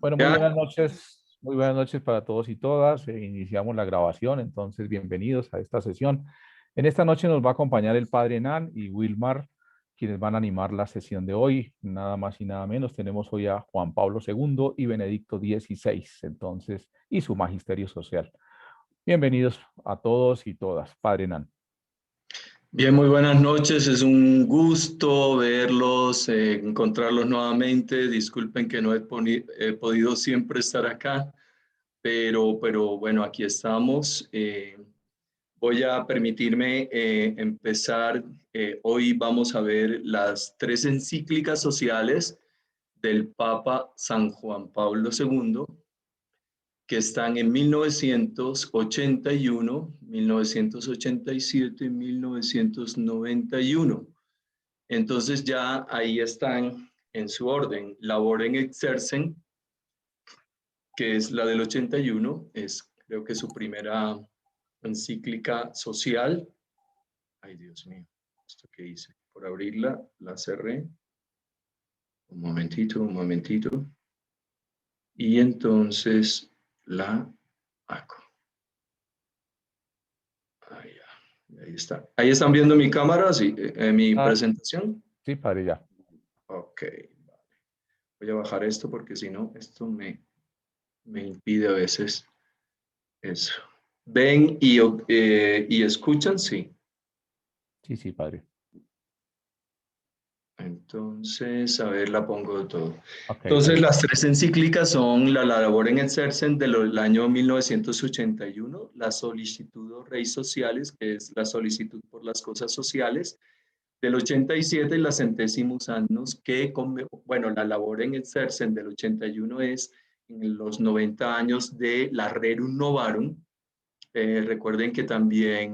Bueno, Ya, muy buenas noches para todos y todas. Iniciamos la grabación, entonces bienvenidos a esta sesión. En esta noche nos va a acompañar el padre Nan y Wilmar, quienes van a animar la sesión de hoy. Nada más y nada menos, tenemos hoy a Juan Pablo II y Benedicto XVI, entonces, y su magisterio social. Bienvenidos a todos y todas, padre Nan. bien, muy buenas noches. Es un gusto verlos, encontrarlos nuevamente. Disculpen que no he podido siempre estar acá, pero bueno, aquí estamos. Voy a permitirme empezar. Hoy vamos a ver las tres encíclicas sociales del Papa San Juan Pablo II, que están en 1981, 1987 y 1991. Entonces ya ahí están en su orden. Laborem Exercens, que es la del 81, es creo que su primera encíclica social. Ay, Dios mío, ¿esto qué hice? Por abrirla, la cerré. Un momentito, un momentito. Y entonces la hago. Ahí, ahí está. Ahí están viendo mi cámara, sí, mi Ah, presentación. sí, padre, ya. Ok, vale. Voy a bajar esto porque si no, esto me impide a veces eso. ¿Ven y escuchan? Sí. Sí, sí, padre. Entonces, a ver, la pongo de todo. Ok, Entonces, ahí. las tres encíclicas son la Laborem Exercens del año 1981, la Solicitudo Rei Sociales, que es la solicitud por las cosas sociales, del 87 y la Centesimus Annus, que, bueno, la Laborem Exercens del 81 es en los 90 años de la Rerum Novarum. Recuerden que también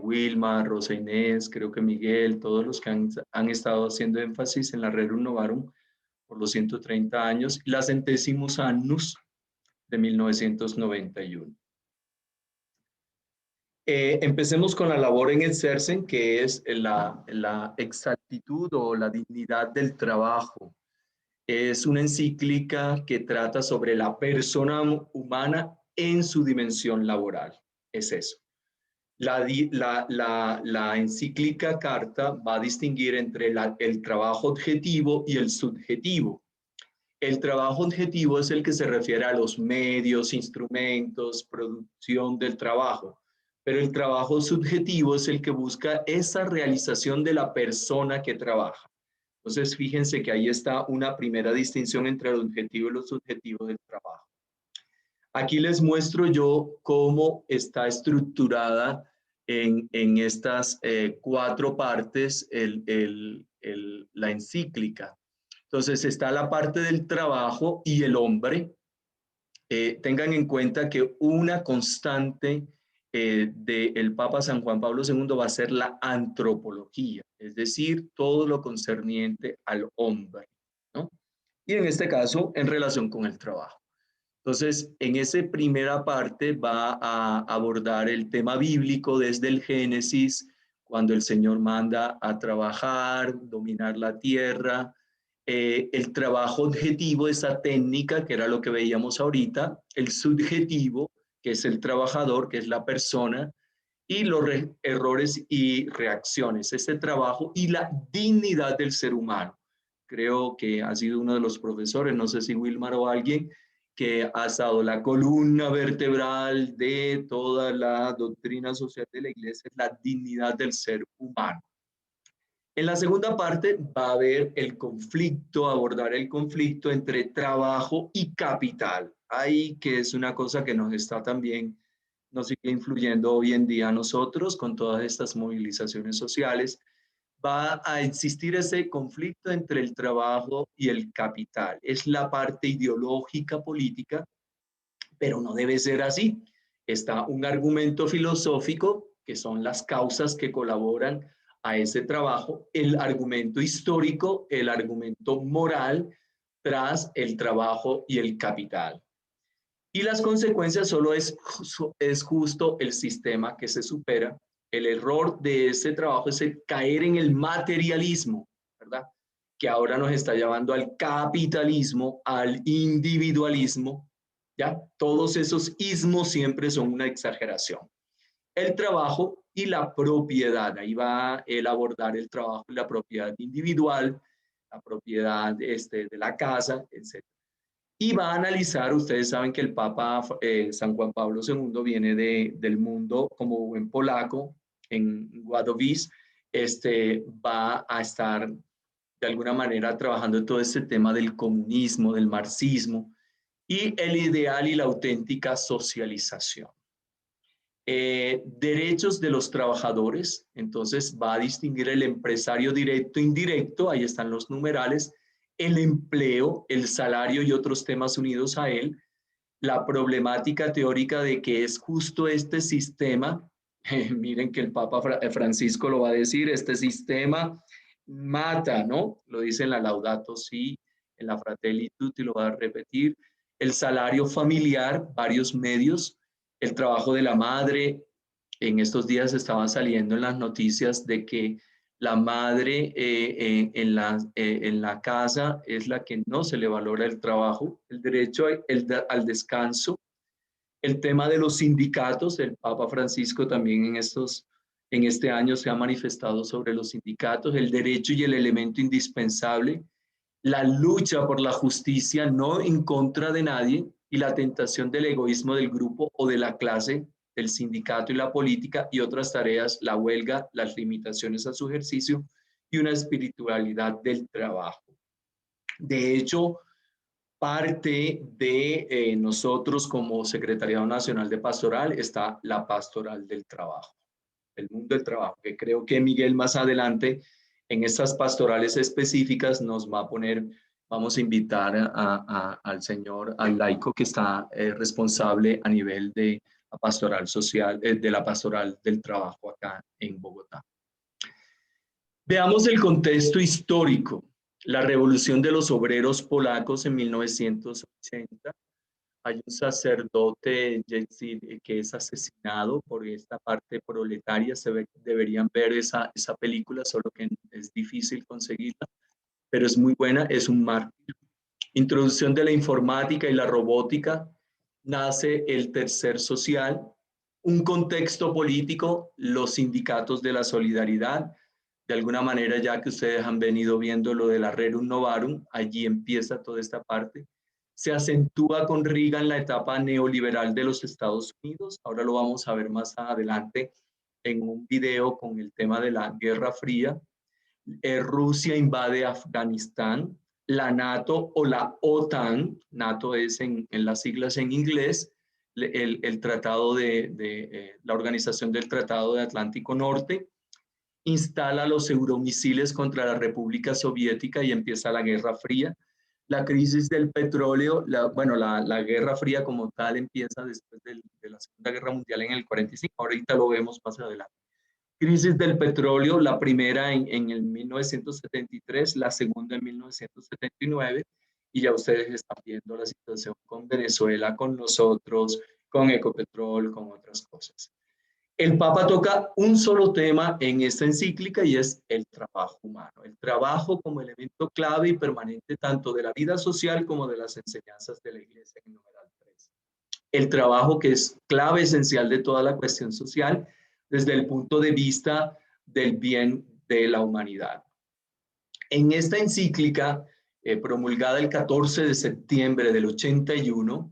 Wilma, Rosa Inés, creo que Miguel, todos los que han estado haciendo énfasis en la Rerum Novarum por los 130 años, y la Centesimus Annus de 1991. Empecemos con la Laborem Exercens, que es la exactitud o la dignidad del trabajo. Es una encíclica que trata sobre la persona humana en su dimensión laboral. Es eso. La encíclica Carta va a distinguir entre el trabajo objetivo y el subjetivo. El trabajo objetivo es el que se refiere a los medios, instrumentos, producción del trabajo, pero el trabajo subjetivo es el que busca esa realización de la persona que trabaja. Entonces, fíjense que ahí está una primera distinción entre el objetivo y lo subjetivo del trabajo. Aquí les muestro yo cómo está estructurada en estas cuatro partes la encíclica. Entonces está la parte del trabajo y el hombre. Tengan en cuenta que una constante del Papa San Juan Pablo II va a ser la antropología, es decir, todo lo concerniente al hombre, ¿no? Y en este caso, en relación con el trabajo. Entonces, en esa primera parte va a abordar el tema bíblico desde el Génesis, cuando el Señor manda a trabajar, dominar la tierra, el trabajo objetivo, esa técnica, que era lo que veíamos ahorita, el subjetivo, que es el trabajador, que es la persona, y los errores y reacciones, ese trabajo y la dignidad del ser humano. Creo que ha sido uno de los profesores, no sé si Wilmar o alguien, que ha estado la columna vertebral de toda la doctrina social de la iglesia, la dignidad del ser humano. En la segunda parte va a haber el conflicto, abordar el conflicto entre trabajo y capital. Ahí que es una cosa que nos está también, nos sigue influyendo hoy en día a nosotros con todas estas movilizaciones sociales. Va a existir ese conflicto entre el trabajo y el capital. Es la parte ideológica, política, pero no debe ser así. Está un argumento filosófico, que son las causas que colaboran a ese trabajo, el argumento histórico, el argumento moral tras el trabajo y el capital. Y las consecuencias solo es justo el sistema que se supera. El error de ese trabajo es el caer en el materialismo, ¿verdad? que ahora nos está llevando al capitalismo, al individualismo, ¿ya? Todos esos ismos siempre son una exageración. El trabajo y la propiedad, ahí va él a abordar el trabajo y la propiedad individual, la propiedad de la casa, etc. Y va a analizar, ustedes saben que el Papa San Juan Pablo II viene del mundo como buen polaco, en Wadowice, va a estar de alguna manera trabajando todo este tema del comunismo, del marxismo y el ideal y la auténtica socialización. Derechos de los trabajadores, entonces va a distinguir el empresario directo e indirecto, ahí están los numerales, el empleo, el salario y otros temas unidos a él, la problemática teórica de que es justo este sistema, miren que el Papa Francisco lo va a decir, este sistema mata, ¿no? Lo dice en la Laudato Si, en la Fratelli Tutti, lo va a repetir, el salario familiar, varios medios, el trabajo de la madre. En estos días estaban saliendo en las noticias de que la madre en la casa es la que no se le valora el trabajo, el derecho al descanso, el tema de los sindicatos. El Papa Francisco también en este año se ha manifestado sobre los sindicatos, el derecho y el elemento indispensable, la lucha por la justicia, no en contra de nadie, y la tentación del egoísmo del grupo o de la clase, del sindicato y la política, y otras tareas, la huelga, las limitaciones a su ejercicio y una espiritualidad del trabajo. De hecho, parte de nosotros como Secretariado Nacional de Pastoral está la Pastoral del Trabajo, el mundo del trabajo, que creo que Miguel más adelante en estas pastorales específicas nos va a poner, vamos a invitar al señor, al laico que está responsable a nivel de la pastoral social, de la pastoral del trabajo acá en Bogotá. Veamos el contexto histórico. La revolución de los obreros polacos en 1980. Hay un sacerdote que es asesinado por esta parte proletaria. Deberían ver esa película, solo que es difícil conseguirla, pero es muy buena, es un mártir. Introducción de la informática y la robótica. Nace el tercer social. Un contexto político, los sindicatos de la solidaridad. De alguna manera, ya que ustedes han venido viendo lo de la Rerum Novarum, allí empieza toda esta parte. Se acentúa con Reagan la etapa neoliberal de los Estados Unidos. Ahora lo vamos a ver más adelante en un video con el tema de la Guerra Fría. Rusia invade Afganistán. La NATO o la OTAN, NATO es en las siglas en inglés, el tratado la Organización del Tratado de Atlántico Norte, instala los euromisiles contra la República Soviética y empieza la Guerra Fría. La crisis del petróleo, la Guerra Fría como tal empieza después de la Segunda Guerra Mundial en el 45, ahorita lo vemos más adelante. Crisis del petróleo, la primera en el 1973, la segunda en 1979, y ya ustedes están viendo la situación con Venezuela, con nosotros, con Ecopetrol, con otras cosas. El Papa toca un solo tema en esta encíclica y es el trabajo humano. El trabajo como elemento clave y permanente tanto de la vida social como de las enseñanzas de la Iglesia en numeral 3. El trabajo que es clave esencial de toda la cuestión social desde el punto de vista del bien de la humanidad. En esta encíclica, promulgada el 14 de septiembre del 81,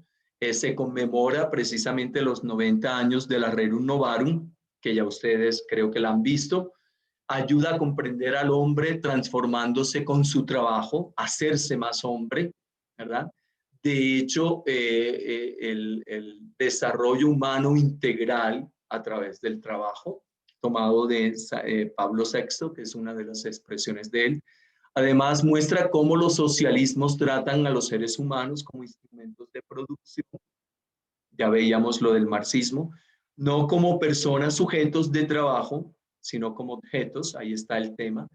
se conmemora precisamente los 90 años de la Rerum Novarum, que ya ustedes creo que la han visto. Ayuda a comprender al hombre transformándose con su trabajo, hacerse más hombre, ¿verdad? De hecho, el desarrollo humano integral a través del trabajo, tomado de Pablo VI, que es una de las expresiones de él. Además, muestra cómo los socialismos tratan a los seres humanos como instrumentos de producción. Ya veíamos lo del marxismo, no como personas sujetos de trabajo, sino como objetos, ahí está el tema.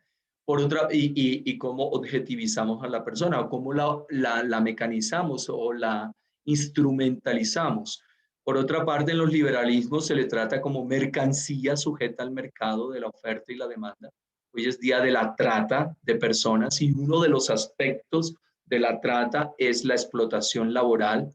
Por otra, y cómo objetivizamos a la persona, o cómo la mecanizamos o la instrumentalizamos. Por otra parte, en los liberalismos se le trata como mercancía sujeta al mercado de la oferta y la demanda. Hoy es día de la trata de personas y uno de los aspectos de la trata es la explotación laboral,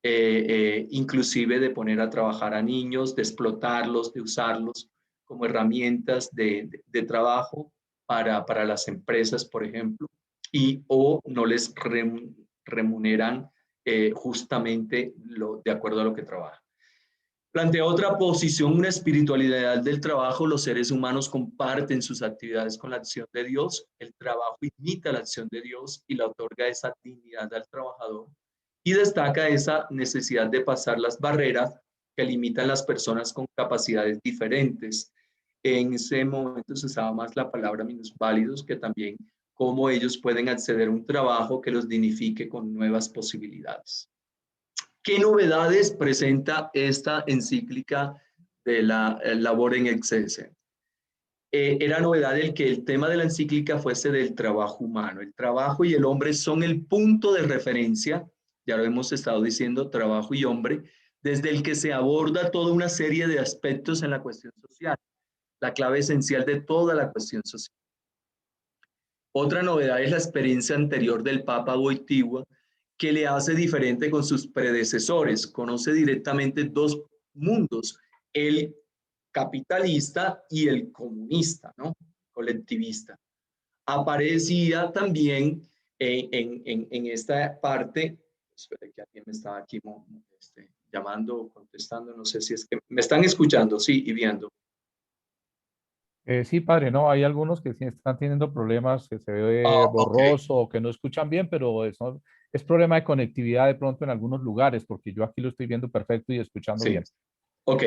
inclusive de poner a trabajar a niños, de explotarlos, de usarlos como herramientas de trabajo para las empresas, por ejemplo, y o no les remuneran justamente de acuerdo a lo que trabajan. Plantea otra posición, una espiritualidad del trabajo. Los seres humanos comparten sus actividades con la acción de Dios. El trabajo imita la acción de Dios y le otorga esa dignidad al trabajador. Y destaca esa necesidad de pasar las barreras que limitan las personas con capacidades diferentes. En ese momento se usaba más la palabra minusválidos, que también cómo ellos pueden acceder a un trabajo que los dignifique con nuevas posibilidades. ¿Qué novedades presenta esta encíclica de la Labor in Excellence? Era novedad el que el tema de la encíclica fuese del trabajo humano. El trabajo y el hombre son el punto de referencia, ya lo hemos estado diciendo, trabajo y hombre, desde el que se aborda toda una serie de aspectos en la cuestión social, la clave esencial de toda la cuestión social. Otra novedad es la experiencia anterior del Papa Wojtyła, que le hace diferente con sus predecesores. Conoce directamente dos mundos, el capitalista y el comunista, ¿no? Colectivista. Aparecía también en esta parte, espera que alguien me estaba aquí llamando o contestando, no sé si es que me están escuchando, sí, y viendo. Sí, padre, no, hay algunos que sí están teniendo problemas, que se ve Ok, borroso o que no escuchan bien, pero eso es problema de conectividad de pronto en algunos lugares, porque yo aquí lo estoy viendo perfecto y escuchando sí. bien. Ok,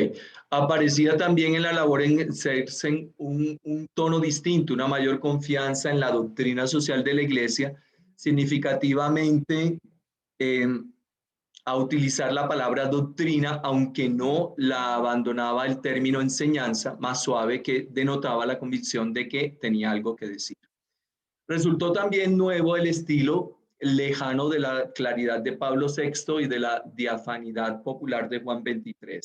aparecía también en la labor en ejercer un tono distinto, una mayor confianza en la doctrina social de la Iglesia, significativamente eh, a utilizar la palabra doctrina, aunque no la abandonaba el término enseñanza, más suave, que denotaba la convicción de que tenía algo que decir. Resultó también nuevo el estilo lejano de la claridad de Pablo VI y de la diafanidad popular de Juan XXIII.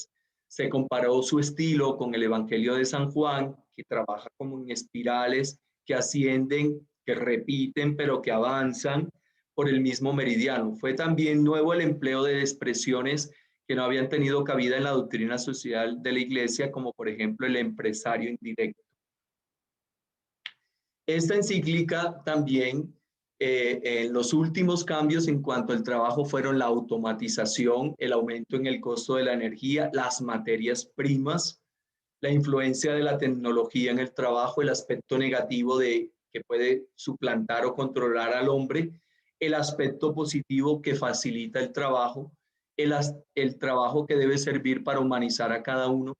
Se comparó su estilo con el Evangelio de San Juan, que trabaja como en espirales que ascienden, que repiten, pero que avanzan por el mismo meridiano. Fue también nuevo el empleo de expresiones que no habían tenido cabida en la doctrina social de la Iglesia, como por ejemplo el empresario indirecto. Esta encíclica también, los últimos cambios en cuanto al trabajo fueron la automatización, el aumento en el costo de la energía, las materias primas, la influencia de la tecnología en el trabajo, el aspecto negativo de que puede suplantar o controlar al hombre, el aspecto positivo que facilita el trabajo, el trabajo que debe servir para humanizar a cada uno,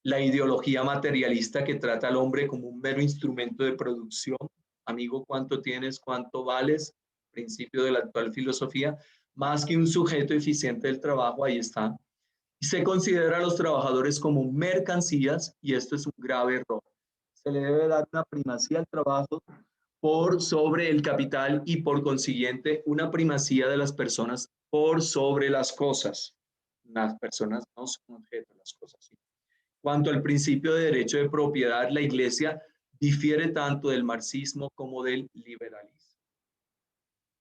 la ideología materialista que trata al hombre como un mero instrumento de producción. Amigo, ¿cuánto tienes? ¿Cuánto vales? Principio de la actual filosofía. Más que un sujeto eficiente del trabajo, ahí está. Y se considera a los trabajadores como mercancías y esto es un grave error. Se le debe dar una primacía al trabajo por sobre el capital y por consiguiente una primacía de las personas por sobre las cosas. Las personas no son objetos, las cosas sí. Cuanto al principio de derecho de propiedad, la Iglesia difiere tanto del marxismo como del liberalismo.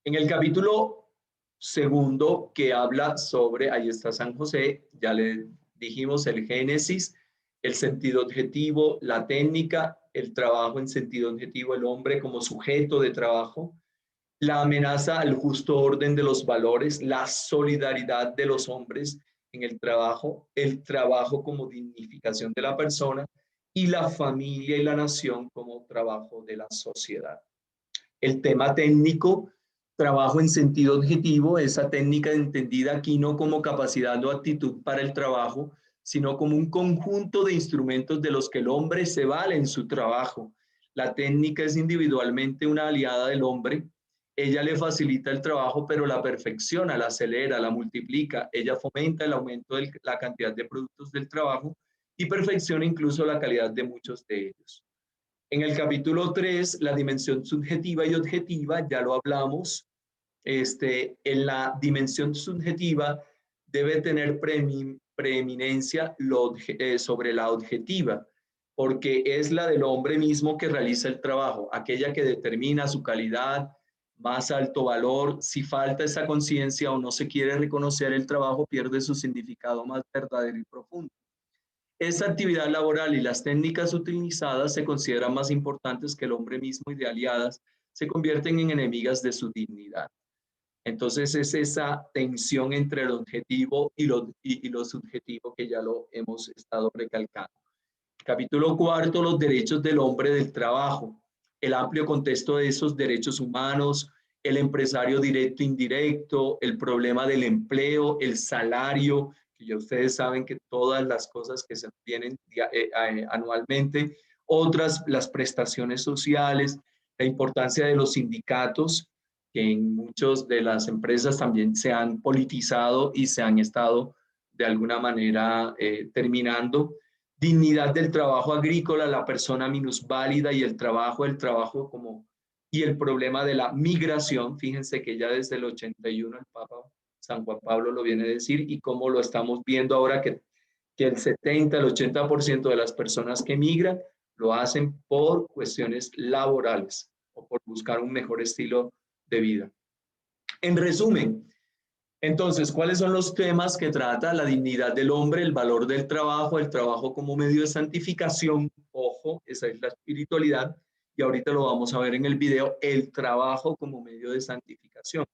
En el capítulo segundo que habla sobre, ahí está San José, ya le dijimos el génesis, el sentido objetivo, la técnica, el trabajo en sentido objetivo, el hombre como sujeto de trabajo, la amenaza al justo orden de los valores, la solidaridad de los hombres en el trabajo como dignificación de la persona y la familia y la nación como trabajo de la sociedad. El tema técnico, trabajo en sentido objetivo, esa técnica entendida aquí no como capacidad o actitud para el trabajo, sino como un conjunto de instrumentos de los que el hombre se vale en su trabajo. La técnica es individualmente una aliada del hombre. Ella le facilita el trabajo, pero la perfecciona, la acelera, la multiplica. Ella fomenta el aumento de la cantidad de productos del trabajo y perfecciona incluso la calidad de muchos de ellos. En el capítulo 3, la dimensión subjetiva y objetiva, ya lo hablamos. En la dimensión subjetiva debe tener preeminencia sobre la objetiva. porque es la del hombre mismo que realiza el trabajo, aquella que determina su calidad, más alto valor. Si falta esa conciencia o no se quiere reconocer el trabajo, pierde su significado más verdadero y profundo. Esta actividad laboral y las técnicas utilizadas se consideran más importantes que el hombre mismo y de aliadas se convierten en enemigas de su dignidad. Entonces es esa tensión entre el objetivo y lo subjetivo que ya lo hemos estado recalcando. Capítulo cuarto, los derechos del hombre del trabajo. El amplio contexto de esos derechos humanos, el empresario directo e indirecto, el problema del empleo, el salario, que ya ustedes saben que todas las cosas que se obtienen anualmente, otras, las prestaciones sociales, la importancia de los sindicatos, que en muchas de las empresas también se han politizado y se han estado de alguna manera terminando. Dignidad del trabajo agrícola, la persona minusválida y el trabajo como, y el problema de la migración. Fíjense que ya desde el 81 el Papa San Juan Pablo lo viene a decir y cómo lo estamos viendo ahora que el 70, el 80% de las personas que migran lo hacen por cuestiones laborales o por buscar un mejor estilo de vida. En resumen, entonces, ¿cuáles son los temas que trata? La dignidad del hombre, el valor del trabajo, el trabajo como medio de santificación, ojo, esa es la espiritualidad, y ahorita lo vamos a ver en el video, el trabajo como medio de santificación,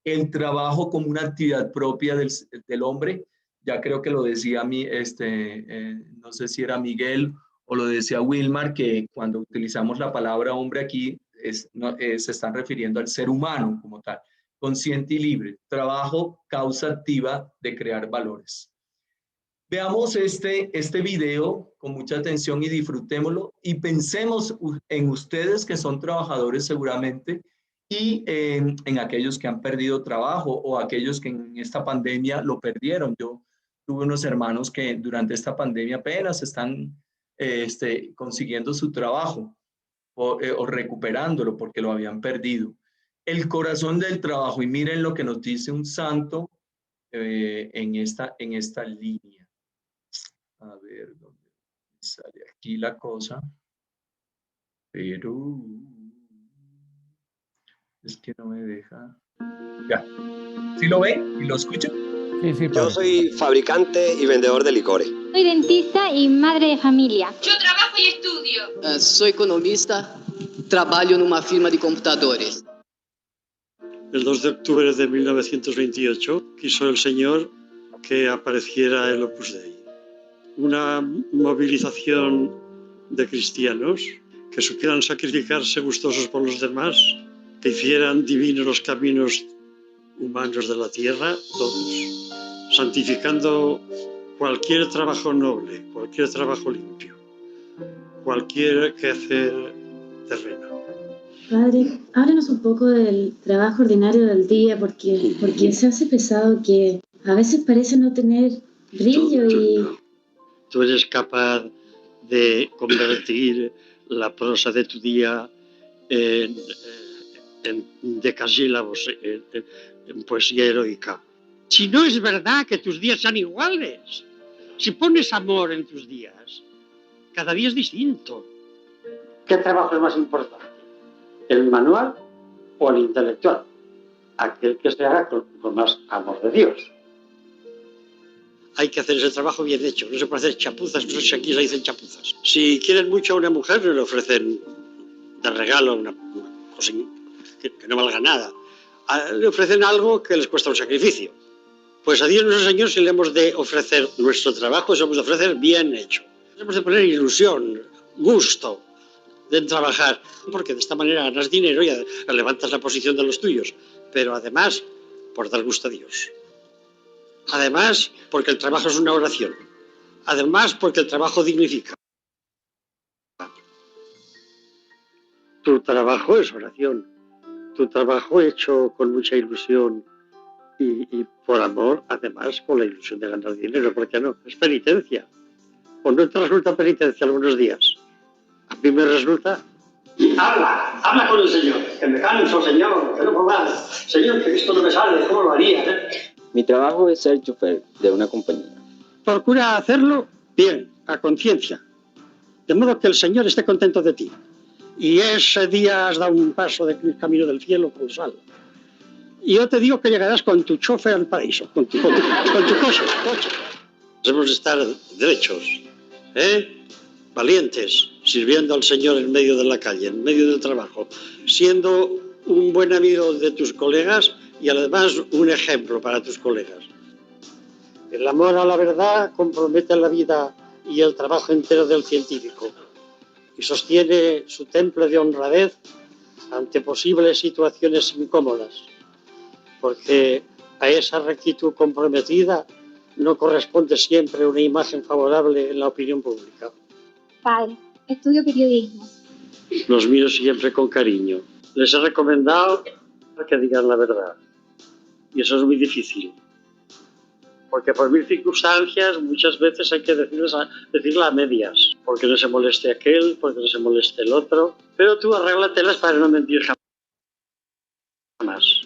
el trabajo como una actividad propia del hombre, ya creo que lo decía no sé si era Miguel o lo decía Wilmar, que cuando utilizamos la palabra hombre aquí se están refiriendo al ser humano como tal, consciente y libre, trabajo, causa activa de crear valores. Veamos este video con mucha atención y disfrutémoslo y pensemos en ustedes que son trabajadores seguramente y en aquellos que han perdido trabajo o aquellos que en esta pandemia lo perdieron. Yo tuve unos hermanos que durante esta pandemia apenas están consiguiendo su trabajo o recuperándolo porque lo habían perdido. El corazón del trabajo, y miren lo que nos dice un santo en esta línea. A ver, ¿dónde sale aquí la cosa? Pero es que no me deja. Ya. ¿Sí lo ven y lo escuchan? Sí, sí, Yo padre. soy fabricante y vendedor de licores. Soy dentista y madre de familia. Yo trabajo y estudio. Soy economista, trabalho numa firma de computadores. El 2 de octubre de 1928 quiso el Señor que apareciera el Opus Dei. Una movilización de cristianos que supieran sacrificarse gustosos por los demás, que hicieran divinos los caminos humanos de la tierra, todos, santificando cualquier trabajo noble, cualquier trabajo limpio, cualquier quehacer terreno. Padre, háblenos un poco del trabajo ordinario del día, porque se hace pesado, que a veces parece no tener brillo y... Tú eres capaz de convertir la prosa de tu día en decasílabos, en poesía heroica. Si no es verdad que tus días sean iguales, si pones amor en tus días, cada día es distinto. ¿Qué trabajo es más importante? ¿El manual o el intelectual? Aquel que se haga con más amor de Dios. Hay que hacer ese trabajo bien hecho, no se puede hacer chapuzas, no sé si aquí se dicen chapuzas. Si quieren mucho a una mujer, le ofrecen de regalo una cosa que no valga nada. Le ofrecen algo que les cuesta un sacrificio. Pues a Dios nuestro Señor, si le hemos de ofrecer nuestro trabajo, se hemos de ofrecer bien hecho. Hemos de poner ilusión, gusto de trabajar, porque de esta manera ganas dinero y levantas la posición de los tuyos, pero además por dar gusto a Dios. Además, porque el trabajo es una oración. Además, porque el trabajo dignifica. Tu trabajo es oración. Tu trabajo hecho con mucha ilusión y por amor, además, con la ilusión de ganar dinero. ¿Por qué no? Es penitencia. ¿O no te resulta penitencia algunos días? A mí me resulta. Habla con el Señor. Que me canso, Señor, que no puedo más. Señor, que esto no me sale, ¿cómo lo haría? Mi trabajo es ser chofer de una compañía. Procura hacerlo bien, a conciencia. de modo que el Señor esté contento de ti. Y ese día has dado un paso del camino del cielo colosal. Y yo te digo que llegarás con tu chofer al paraíso, con tu coche. Debemos estar derechos, valientes, sirviendo al Señor en medio de la calle, en medio del trabajo, siendo un buen amigo de tus colegas y además un ejemplo para tus colegas. El amor a la verdad compromete la vida y el trabajo entero del científico y sostiene su temple de honradez ante posibles situaciones incómodas, porque a esa rectitud comprometida no corresponde siempre una imagen favorable en la opinión pública. Padre, estudio periodismo. Los miro siempre con cariño. Les he recomendado que digan la verdad. Y eso es muy difícil. Porque por mil circunstancias muchas veces hay que decirla a medias. Porque no se moleste aquel, porque no se moleste el otro. Pero tú arréglatelas para no mentir jamás.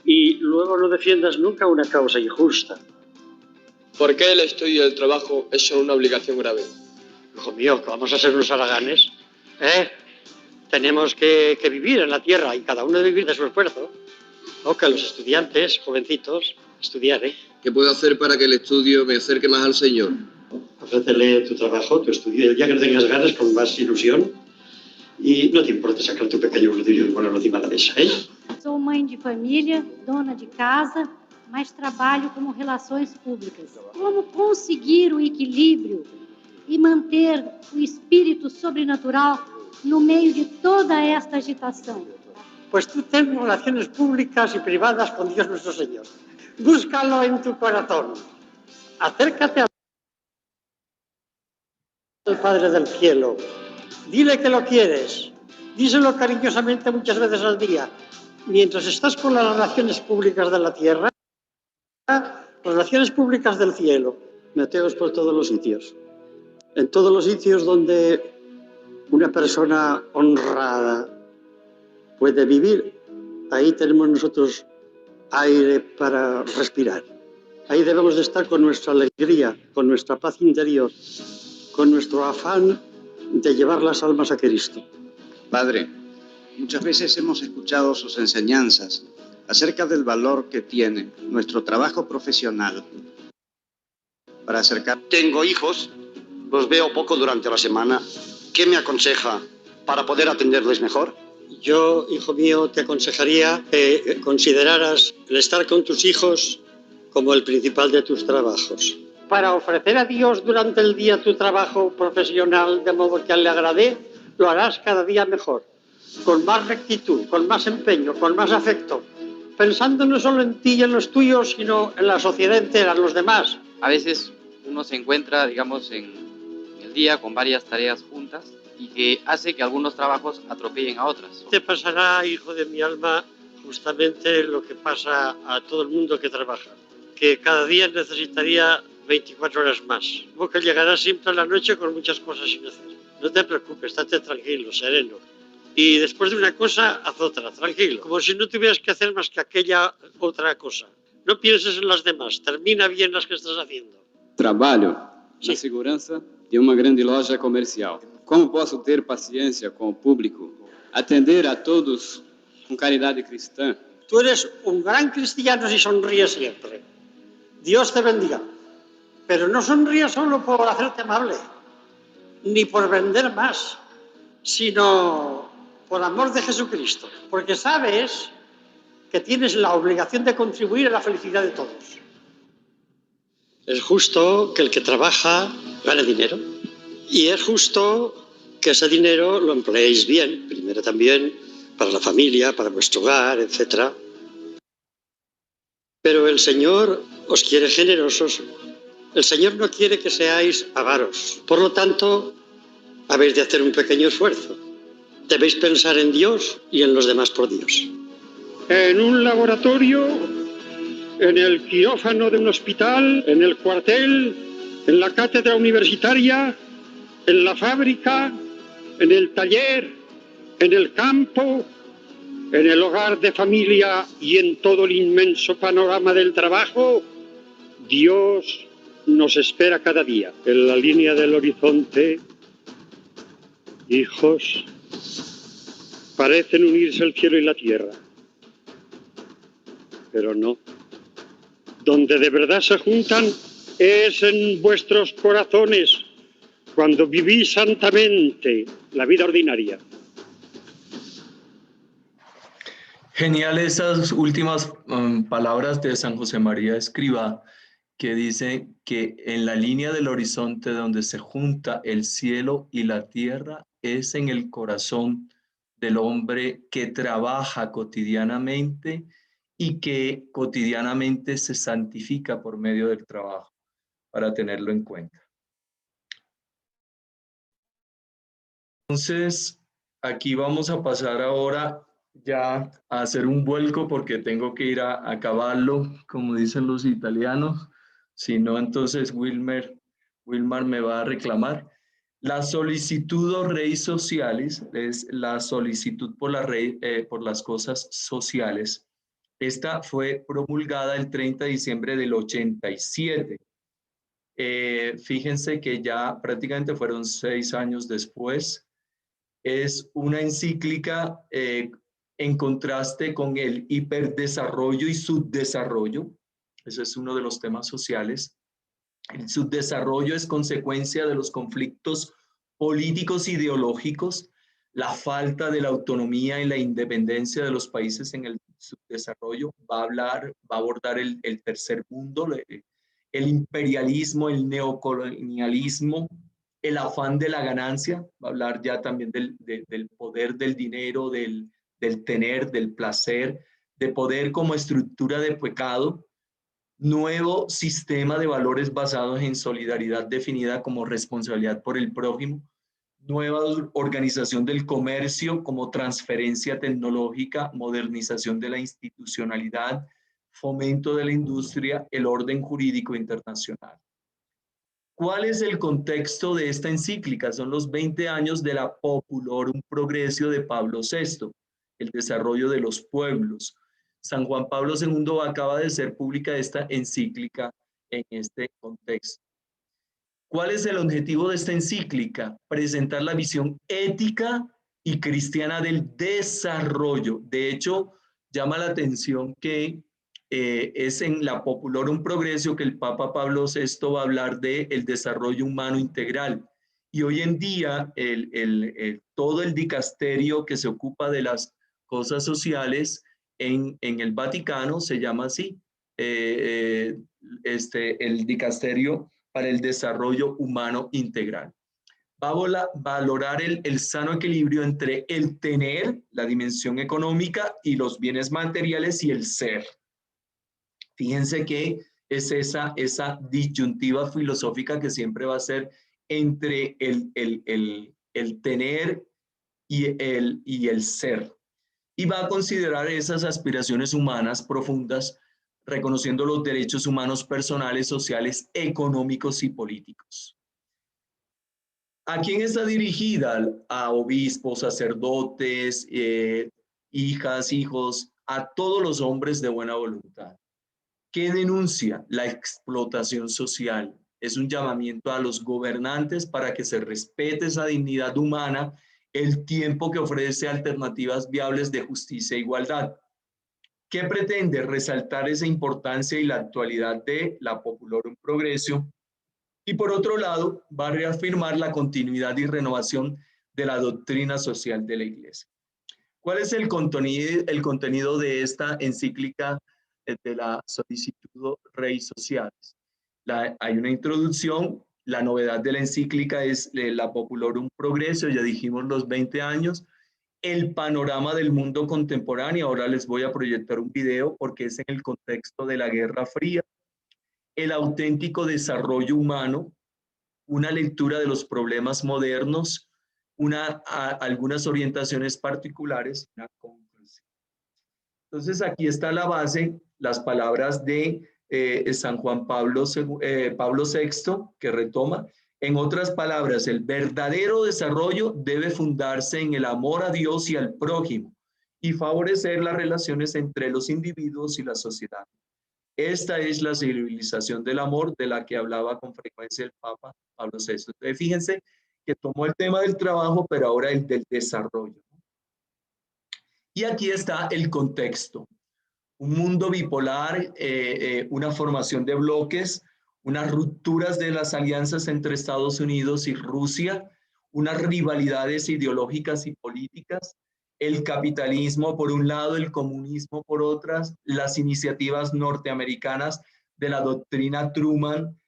Y luego no defiendas nunca una causa injusta. ¿Por qué el estudio y el trabajo es una obligación grave? Hijo mío, que vamos a ser unos haraganes, Tenemos que vivir en la tierra y cada uno debe vivir de su esfuerzo. O que los estudiantes, jovencitos, estudiar, ¿Qué puedo hacer para que el estudio me acerque más al Señor? Ofrécele tu trabajo, tu estudio, el día que no tengas ganas, con más ilusión. Y no te importa sacar tu pequeño glutirio y ponerlo encima de la mesa, Sou mãe de família, dona de casa, mas trabalho como relações públicas. Como conseguir o equilíbrio e manter o espírito sobrenatural no meio de toda esta agitação? Pues tú ten relaciones públicas y privadas con Dios nuestro Señor. Búscalo en tu corazón. Acércate al Padre del cielo. Dile que lo quieres. Díselo cariñosamente muchas veces al día. Mientras estás con las relaciones públicas de la tierra, relaciones públicas del cielo, meteos por todos los sitios. En todos los sitios donde una persona honrada puede vivir, ahí tenemos nosotros aire para respirar. Ahí debemos de estar con nuestra alegría, con nuestra paz interior, con nuestro afán de llevar las almas a Cristo. Padre, muchas veces hemos escuchado sus enseñanzas acerca del valor que tiene nuestro trabajo profesional para acercar. Tengo hijos, los veo poco durante la semana. ¿Qué me aconseja para poder atenderles mejor? Yo, hijo mío, te aconsejaría que consideraras el estar con tus hijos como el principal de tus trabajos. Para ofrecer a Dios durante el día tu trabajo profesional de modo que le agrade, lo harás cada día mejor, con más rectitud, con más empeño, con más afecto, pensando no solo en ti y en los tuyos, sino en la sociedad entera, en los demás. A veces uno se encuentra, digamos, en el día con varias tareas juntas y que hace que algunos trabajos atropellen a otras. Te pasará, hijo de mi alma, justamente lo que pasa a todo el mundo que trabaja, que cada día necesitaría 24 horas más, porque llegará siempre a la noche con muchas cosas sin hacer. No te preocupes, estate tranquilo, sereno. Y después de una cosa, haz otra, tranquilo, como si no tuvieras que hacer más que aquella otra cosa. No pienses en las demás, termina bien las que estás haciendo. Trabalho na segurança de uma grande loja comercial. Como posso ter paciência com o público, atender a todos con caridad cristã? Tú eres un gran cristiano si sonríes siempre. Dios te bendiga. Pero no sonríes solo por hacerte amable, ni por vender más, sino por amor de Jesucristo, porque sabes que tienes la obligación de contribuir a la felicidad de todos. Es justo que el que trabaja gane dinero, y es justo que ese dinero lo empleéis bien, primero también para la familia, para vuestro hogar, etc. Pero el Señor os quiere generosos. El Señor no quiere que seáis avaros. Por lo tanto, habéis de hacer un pequeño esfuerzo. Debéis pensar en Dios y en los demás por Dios. En un laboratorio, en el quirófano de un hospital, en el cuartel, en la cátedra universitaria, en la fábrica, en el taller, en el campo, en el hogar de familia y en todo el inmenso panorama del trabajo, Dios nos espera cada día. En la línea del horizonte hijos, parecen unirse el cielo y la tierra, pero no. Donde de verdad se juntan es en vuestros corazones, cuando vivís santamente la vida ordinaria. Genial esas últimas palabras de San José María Escrivá, que dice que en la línea del horizonte donde se junta el cielo y la tierra es en el corazón del hombre que trabaja cotidianamente y que cotidianamente se santifica por medio del trabajo, para tenerlo en cuenta. Entonces, aquí vamos a pasar ahora ya a hacer un vuelco porque tengo que ir a acabarlo, como dicen los italianos. Si no, entonces Wilmar me va a reclamar. La solicitud o redes sociales es la solicitud por las cosas sociales. Esta fue promulgada el 30 de diciembre del 87. Fíjense que ya prácticamente fueron 6 años después. Es una encíclica en contraste con el hiperdesarrollo y subdesarrollo. Ese es uno de los temas sociales. El subdesarrollo es consecuencia de los conflictos políticos ideológicos, la falta de la autonomía y la independencia de los países en el subdesarrollo. Va a abordar el tercer mundo, el imperialismo, el neocolonialismo, el afán de la ganancia. Va a hablar ya también del poder del dinero, del tener, del placer, de poder como estructura de pecado. Nuevo sistema de valores basados en solidaridad definida como responsabilidad por el prójimo. Nueva organización del comercio como transferencia tecnológica, modernización de la institucionalidad, fomento de la industria, el orden jurídico internacional. ¿Cuál es el contexto de esta encíclica? Son los 20 años de la Populorum Progressio de Pablo VI, el desarrollo de los pueblos. San Juan Pablo II acaba de ser pública esta encíclica en este contexto. ¿Cuál es el objetivo de esta encíclica? Presentar la visión ética y cristiana del desarrollo. De hecho, llama la atención que es en la Populorum Progressio que el Papa Pablo VI va a hablar del desarrollo humano integral. Y hoy en día todo el dicasterio que se ocupa de las cosas sociales en el Vaticano se llama así, el dicasterio para el desarrollo humano integral. Va a valorar el sano equilibrio entre el tener, la dimensión económica y los bienes materiales y el ser. Fíjense que es esa disyuntiva filosófica que siempre va a ser entre el tener y el ser. Y va a considerar esas aspiraciones humanas profundas, reconociendo los derechos humanos personales, sociales, económicos y políticos. ¿A quién está dirigida? A obispos, sacerdotes, hijas, hijos, a todos los hombres de buena voluntad. ¿Qué denuncia? La explotación social. Es un llamamiento a los gobernantes para que se respete esa dignidad humana, el tiempo que ofrece alternativas viables de justicia e igualdad. ¿Qué pretende? Resaltar esa importancia y la actualidad de la Populorum Progressio. Y por otro lado, va a reafirmar la continuidad y renovación de la doctrina social de la Iglesia. ¿Cuál es el contenido de esta encíclica de la solicitud Rei Sociales? Hay una introducción. La novedad de la encíclica es la Populorum Progressio, ya dijimos los 20 años. El panorama del mundo contemporáneo. Ahora les voy a proyectar un video porque es en el contexto de la Guerra Fría. El auténtico desarrollo humano, una lectura de los problemas modernos, algunas orientaciones particulares, una conclusión. Entonces aquí está la base, las palabras de San Juan Pablo VI, que retoma. En otras palabras, el verdadero desarrollo debe fundarse en el amor a Dios y al prójimo y favorecer las relaciones entre los individuos y la sociedad. Esta es la civilización del amor de la que hablaba con frecuencia el Papa Pablo VI. Entonces, fíjense que tomó el tema del trabajo, pero ahora el del desarrollo. Y aquí está el contexto. Un mundo bipolar, una formación de bloques, unas rupturas de las alianzas entre Estados Unidos y Rusia, unas rivalidades ideológicas y políticas, el capitalismo por un lado, el comunismo por otras, las iniciativas norteamericanas de la doctrina Truman,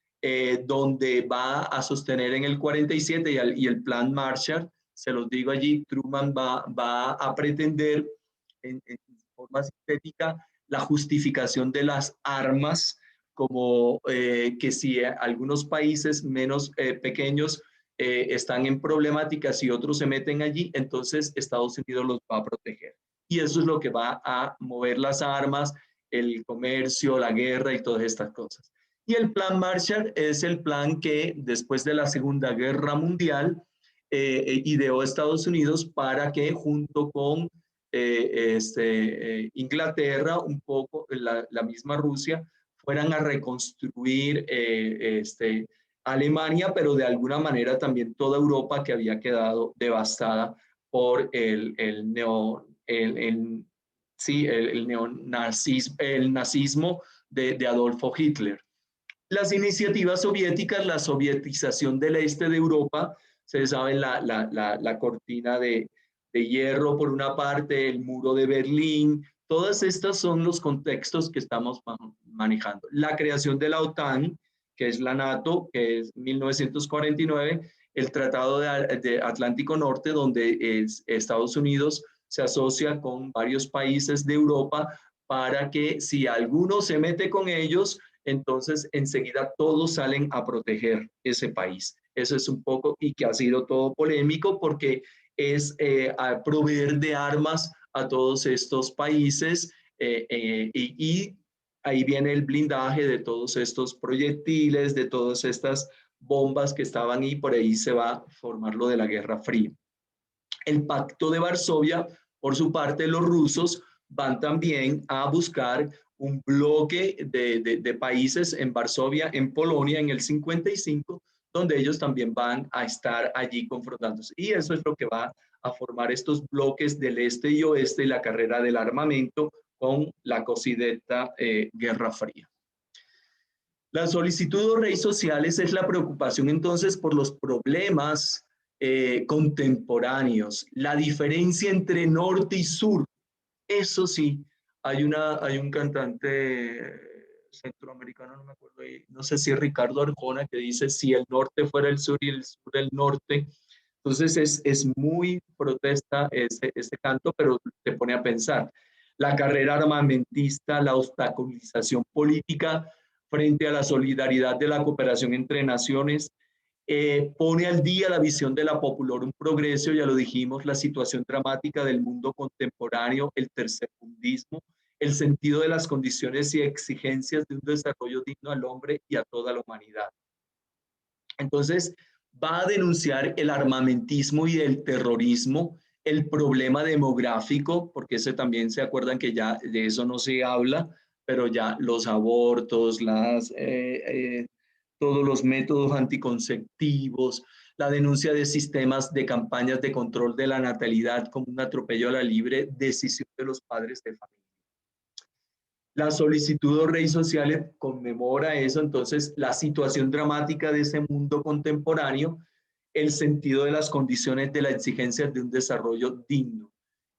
donde va a sostener en el 47 y el plan Marshall, se los digo allí, Truman va a pretender en forma sintética la justificación de las armas, como que si algunos países menos pequeños están en problemáticas y otros se meten allí, entonces Estados Unidos los va a proteger. Y eso es lo que va a mover las armas, el comercio, la guerra y todas estas cosas. Y el plan Marshall es el plan que después de la Segunda Guerra Mundial ideó Estados Unidos para que junto con Inglaterra, un poco la misma Rusia, fueran a reconstruir Alemania, pero de alguna manera también toda Europa que había quedado devastada por el nazismo de Adolfo Hitler. Las iniciativas soviéticas, la sovietización del este de Europa, ustedes saben, la cortina de hierro por una parte, el muro de Berlín, todas estas son los contextos que estamos manejando. La creación de la OTAN, que es la NATO, que es 1949, el Tratado de Atlántico Norte, donde Estados Unidos se asocia con varios países de Europa para que si alguno se mete con ellos, entonces enseguida todos salen a proteger ese país. Eso es un poco, y que ha sido todo polémico porque es a proveer de armas a todos estos países y ahí viene el blindaje de todos estos proyectiles, de todas estas bombas que estaban ahí, por ahí se va a formar lo de la Guerra Fría. El Pacto de Varsovia, por su parte, los rusos van también a buscar un bloque de países en Varsovia, en Polonia, en el 55, donde ellos también van a estar allí confrontándose. Y eso es lo que va a formar estos bloques del este y oeste y la carrera del armamento con la cosiddetta Guerra Fría. La solicitud de redes sociales es la preocupación entonces por los problemas contemporáneos, la diferencia entre norte y sur. Eso sí, hay un cantante centroamericano, no me acuerdo, no sé si es Ricardo Arjona, que dice si el norte fuera el sur y el sur el norte. Entonces es muy protesta ese canto, pero te pone a pensar. La carrera armamentista, la obstaculización política frente a la solidaridad de la cooperación entre naciones, pone al día la visión de la Populorum Progressio, ya lo dijimos, la situación dramática del mundo contemporáneo, el tercermundismo, el sentido de las condiciones y exigencias de un desarrollo digno al hombre y a toda la humanidad. Entonces, va a denunciar el armamentismo y el terrorismo, el problema demográfico, porque ese también se acuerdan que ya de eso no se habla, pero ya los abortos, todos los métodos anticonceptivos, la denuncia de sistemas de campañas de control de la natalidad como un atropello a la libre decisión de los padres de familia. La solicitud de redes sociales conmemora eso, entonces la situación dramática de ese mundo contemporáneo, el sentido de las condiciones de las exigencias de un desarrollo digno,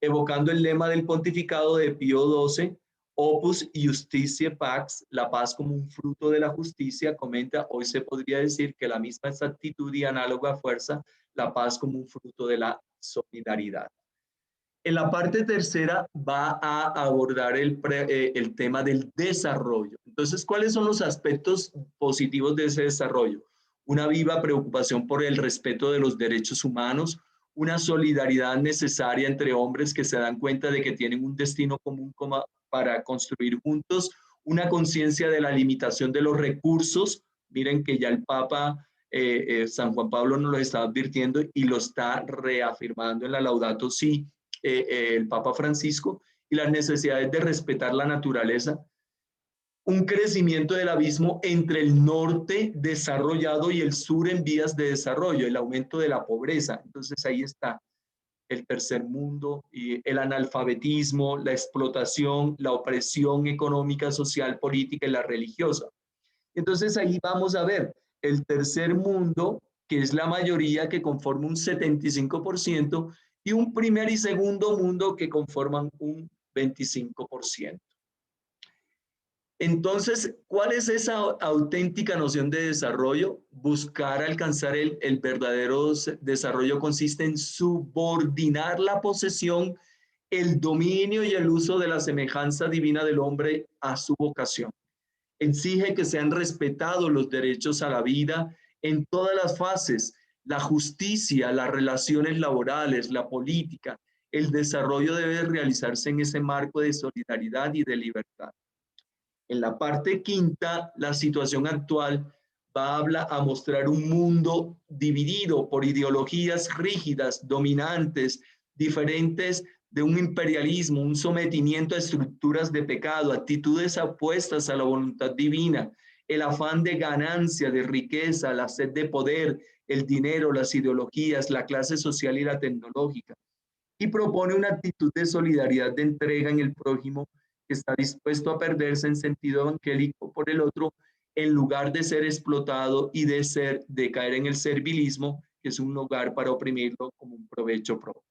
evocando el lema del pontificado de Pío XII, Opus Justitiae Pax, la paz como un fruto de la justicia, comenta, hoy se podría decir que la misma exactitud y análoga fuerza, la paz como un fruto de la solidaridad. En la parte tercera va a abordar el tema del desarrollo. Entonces, ¿cuáles son los aspectos positivos de ese desarrollo? Una viva preocupación por el respeto de los derechos humanos, una solidaridad necesaria entre hombres que se dan cuenta de que tienen un destino común para construir juntos, una conciencia de la limitación de los recursos. Miren que ya el Papa San Juan Pablo nos lo está advirtiendo y lo está reafirmando en la Laudato Si, el Papa Francisco, y las necesidades de respetar la naturaleza. un crecimiento del abismo entre el norte desarrollado y el sur en vías de desarrollo, el aumento de la pobreza. Entonces ahí está el tercer mundo y el analfabetismo, la explotación, la opresión económica, social, política y la religiosa. Entonces ahí vamos a ver el tercer mundo, que es la mayoría, que conforma un 75%, y un primer y segundo mundo que conforman un 25%. Entonces, ¿cuál es esa auténtica noción de desarrollo? Buscar alcanzar el verdadero desarrollo consiste en subordinar la posesión, el dominio y el uso de la semejanza divina del hombre a su vocación. Exige que sean respetados los derechos a la vida en todas las fases, la justicia, las relaciones laborales, la política. El desarrollo debe realizarse en ese marco de solidaridad y de libertad. En la parte quinta, la situación actual va a mostrar un mundo dividido por ideologías rígidas, dominantes, diferentes de un imperialismo, un sometimiento a estructuras de pecado, actitudes opuestas a la voluntad divina, el afán de ganancia, de riqueza, la sed de poder, el dinero, las ideologías, la clase social y la tecnológica. Y propone una actitud de solidaridad, de entrega en el prójimo, que está dispuesto a perderse en sentido evangélico por el otro, en lugar de ser explotado y de caer en el servilismo, que es un lugar para oprimirlo como un provecho propio.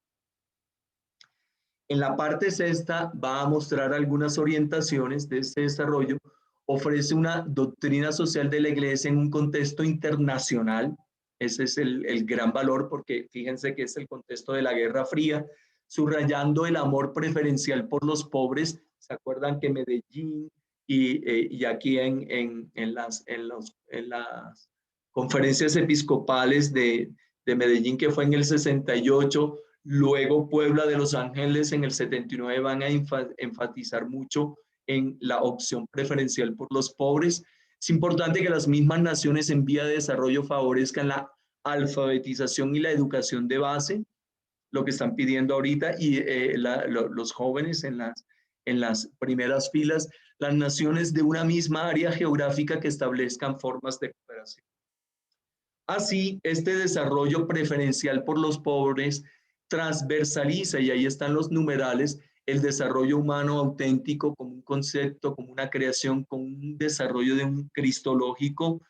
En la parte sexta va a mostrar algunas orientaciones de este desarrollo. Ofrece una doctrina social de la Iglesia en un contexto internacional. Ese es el gran valor, porque fíjense que es el contexto de la Guerra Fría, subrayando el amor preferencial por los pobres. ¿Se acuerdan que Medellín y aquí en las conferencias episcopales de Medellín, que fue en el 68, luego Puebla de Los Ángeles en el 79, van a enfatizar mucho en la opción preferencial por los pobres? Es importante que las mismas naciones en vía de desarrollo favorezcan la alfabetización y la educación de base, lo que están pidiendo ahorita, y los jóvenes en las primeras filas, las naciones de una misma área geográfica que establezcan formas de cooperación. Así, este desarrollo preferencial por los pobres transversaliza, y ahí están los numerales, el desarrollo humano auténtico como un concepto, como una creación, como un desarrollo de un cristológico,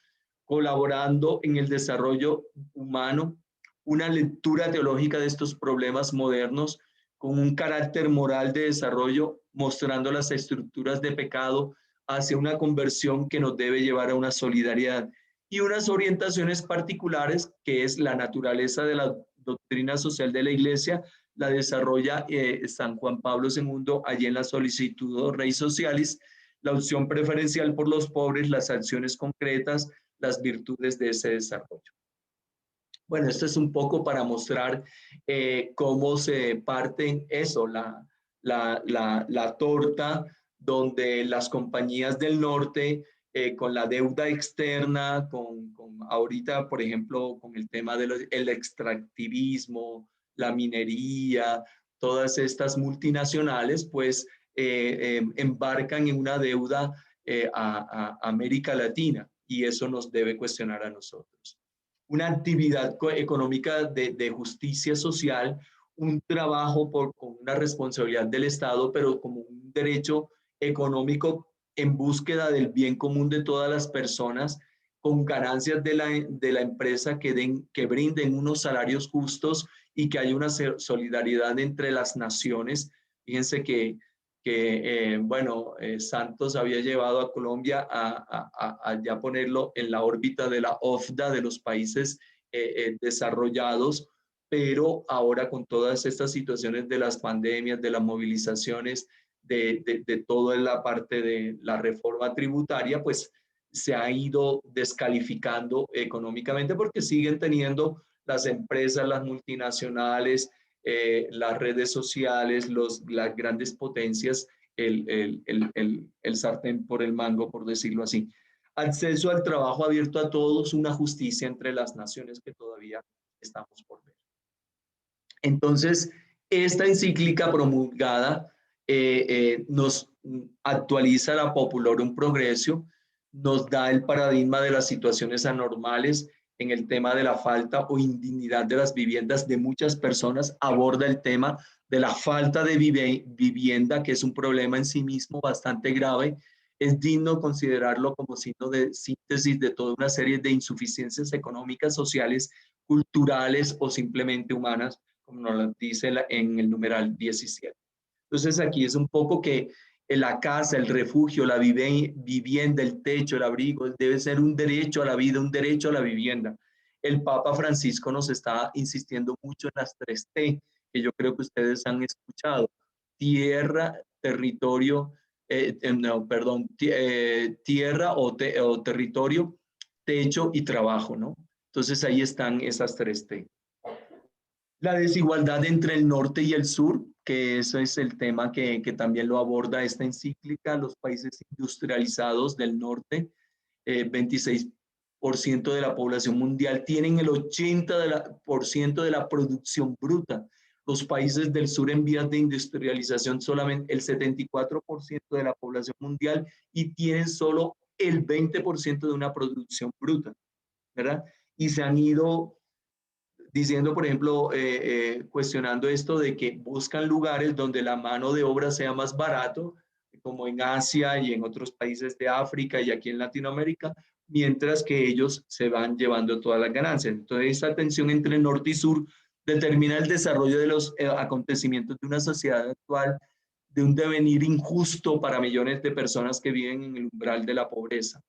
colaborando en el desarrollo humano, una lectura teológica de estos problemas modernos con un carácter moral de desarrollo, mostrando las estructuras de pecado hacia una conversión que nos debe llevar a una solidaridad, y unas orientaciones particulares, que es la naturaleza de la doctrina social de la Iglesia, la desarrolla San Juan Pablo II allí en la Solicitud Rei Socialis, la opción preferencial por los pobres, las acciones concretas, las virtudes de ese desarrollo. Bueno, esto es un poco para mostrar cómo se parten eso, la torta, donde las compañías del norte, con la deuda externa, con ahorita, por ejemplo, con el tema del extractivismo, la minería, todas estas multinacionales, pues embarcan en una deuda a América Latina, y eso nos debe cuestionar a nosotros. Una actividad económica de justicia social, un trabajo con una responsabilidad del Estado, pero como un derecho económico en búsqueda del bien común de todas las personas, con ganancias de la empresa que brinden unos salarios justos y que haya una solidaridad entre las naciones. Fíjense que Santos había llevado a Colombia a ya ponerlo en la órbita de la OFDA, de los países desarrollados, pero ahora con todas estas situaciones de las pandemias, de las movilizaciones, de toda la parte de la reforma tributaria, pues se ha ido descalificando económicamente, porque siguen teniendo las empresas, las multinacionales, las redes sociales, las grandes potencias, el sartén por el mango, por decirlo así. Acceso al trabajo abierto a todos, una justicia entre las naciones que todavía estamos por ver. Entonces, esta encíclica promulgada nos actualiza la Populorum Progressio, nos da el paradigma de las situaciones anormales en el tema de la falta o indignidad de las viviendas de muchas personas, aborda el tema de la falta de vivienda, que es un problema en sí mismo bastante grave. Es digno considerarlo como signo de síntesis de toda una serie de insuficiencias económicas, sociales, culturales o simplemente humanas, como nos lo dice en el numeral 17. Entonces aquí es un poco que la casa, el refugio, la vivienda, el techo, el abrigo, debe ser un derecho a la vida, un derecho a la vivienda. El Papa Francisco nos está insistiendo mucho en las 3T, que yo creo que ustedes han escuchado: tierra, territorio, tierra o territorio, techo y trabajo, ¿no? Entonces ahí están esas 3T. La desigualdad entre el norte y el sur, que eso es el tema que también lo aborda esta encíclica. Los países industrializados del norte, 26% de la población mundial, tienen el 80% de la producción bruta. Los países del sur en vías de industrialización solamente el 74% de la población mundial y tienen solo el 20% de una producción bruta, ¿verdad? Y se han ido diciendo, por ejemplo, cuestionando esto de que buscan lugares donde la mano de obra sea más barato, como en Asia y en otros países de África y aquí en Latinoamérica, mientras que ellos se van llevando todas las ganancias. Entonces, esta tensión entre norte y sur determina el desarrollo de los acontecimientos de una sociedad actual, de un devenir injusto para millones de personas que viven en el umbral de la pobreza.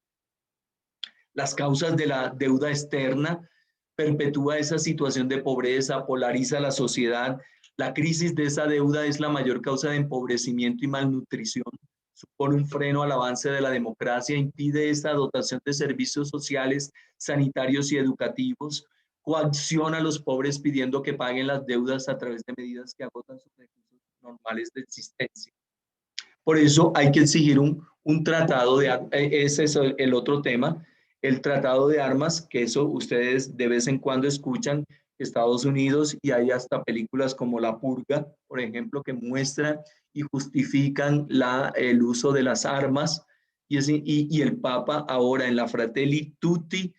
Las causas de la deuda externa perpetúa esa situación de pobreza, polariza la sociedad. La crisis de esa deuda es la mayor causa de empobrecimiento y malnutrición. Supone un freno al avance de la democracia, impide esta dotación de servicios sociales, sanitarios y educativos, coacciona a los pobres pidiendo que paguen las deudas a través de medidas que agotan sus recursos normales de existencia. Por eso hay que exigir un tratado de, ese es el otro tema, el tratado de armas, que eso ustedes de vez en cuando escuchan, Estados Unidos, y hay hasta películas como La Purga, por ejemplo, que muestran y justifican el uso de las armas, y el Papa ahora en la Fratelli Tutti,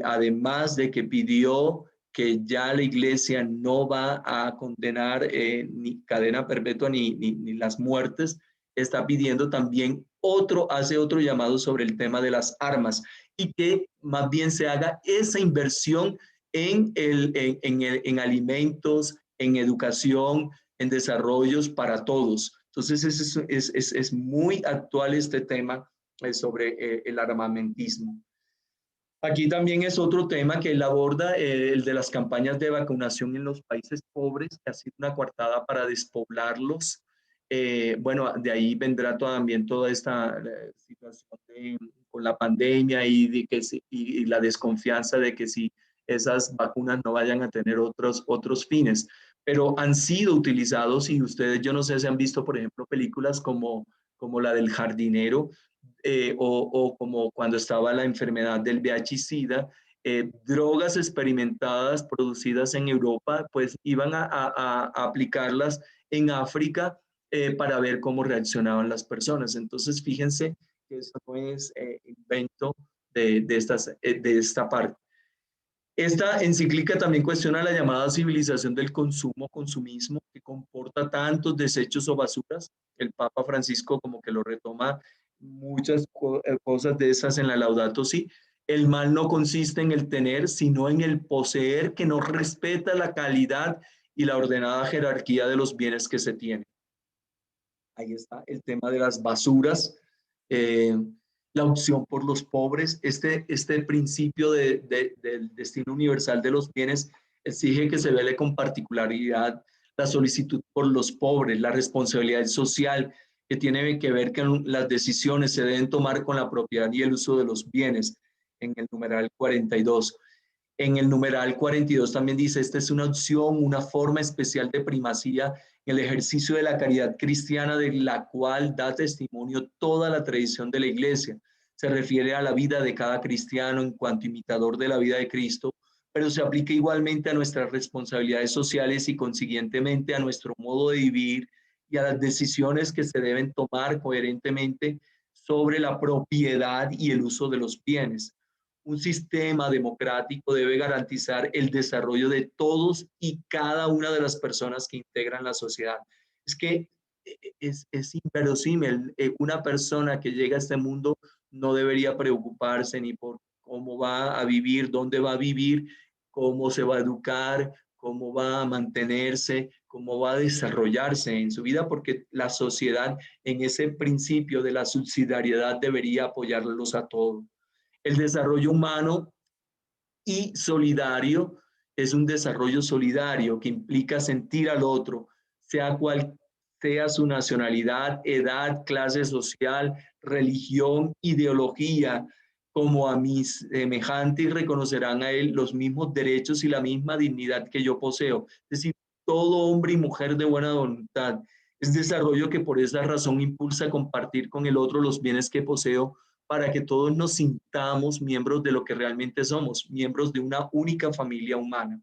además de que pidió que ya la Iglesia no va a condenar ni cadena perpetua ni las muertes, está pidiendo también hace otro llamado sobre el tema de las armas y que más bien se haga esa inversión en alimentos, en educación, en desarrollos para todos. Entonces es muy actual este tema sobre el armamentismo. Aquí también es otro tema que él aborda, el de las campañas de vacunación en los países pobres, que ha sido una coartada para despoblarlos. Bueno, de ahí vendrá también toda esta situación con la pandemia y la desconfianza de que si esas vacunas no vayan a tener otros fines. Pero han sido utilizados y ustedes, yo no sé si han visto, por ejemplo, películas como la del jardinero, o como cuando estaba la enfermedad del VIH-Sida, drogas experimentadas producidas en Europa, pues iban a aplicarlas en África para ver cómo reaccionaban las personas. Entonces, fíjense que eso no es invento de esta parte. Esta encíclica también cuestiona la llamada civilización del consumismo, que comporta tantos desechos o basuras. El Papa Francisco como que lo retoma muchas cosas de esas en la Laudato Si. El mal no consiste en el tener, sino en el poseer, que no respeta la calidad y la ordenada jerarquía de los bienes que se tienen. Ahí está el tema de las basuras, la opción por los pobres. Este principio del destino universal de los bienes exige que se vele con particularidad la solicitud por los pobres, la responsabilidad social que tiene que ver con las decisiones se deben tomar con la propiedad y el uso de los bienes, en el numeral 42. En el numeral 42 también dice, esta es una opción, una forma especial de primacía en el ejercicio de la caridad cristiana, de la cual da testimonio toda la tradición de la Iglesia. Se refiere a la vida de cada cristiano en cuanto imitador de la vida de Cristo, pero se aplica igualmente a nuestras responsabilidades sociales y consiguientemente a nuestro modo de vivir y a las decisiones que se deben tomar coherentemente sobre la propiedad y el uso de los bienes. Un sistema democrático debe garantizar el desarrollo de todos y cada una de las personas que integran la sociedad. Es que es inverosímil. Una persona que llega a este mundo no debería preocuparse ni por cómo va a vivir, dónde va a vivir, cómo se va a educar, cómo va a mantenerse, cómo va a desarrollarse en su vida, porque la sociedad en ese principio de la subsidiariedad debería apoyarlos a todos. El desarrollo humano y solidario es un desarrollo solidario que implica sentir al otro, sea cual sea su nacionalidad, edad, clase social, religión, ideología, como a mis semejantes, y reconocerán a él los mismos derechos y la misma dignidad que yo poseo. Es decir, todo hombre y mujer de buena voluntad. Es desarrollo que por esa razón impulsa a compartir con el otro los bienes que poseo, para que todos nos sintamos miembros de lo que realmente somos, miembros de una única familia humana.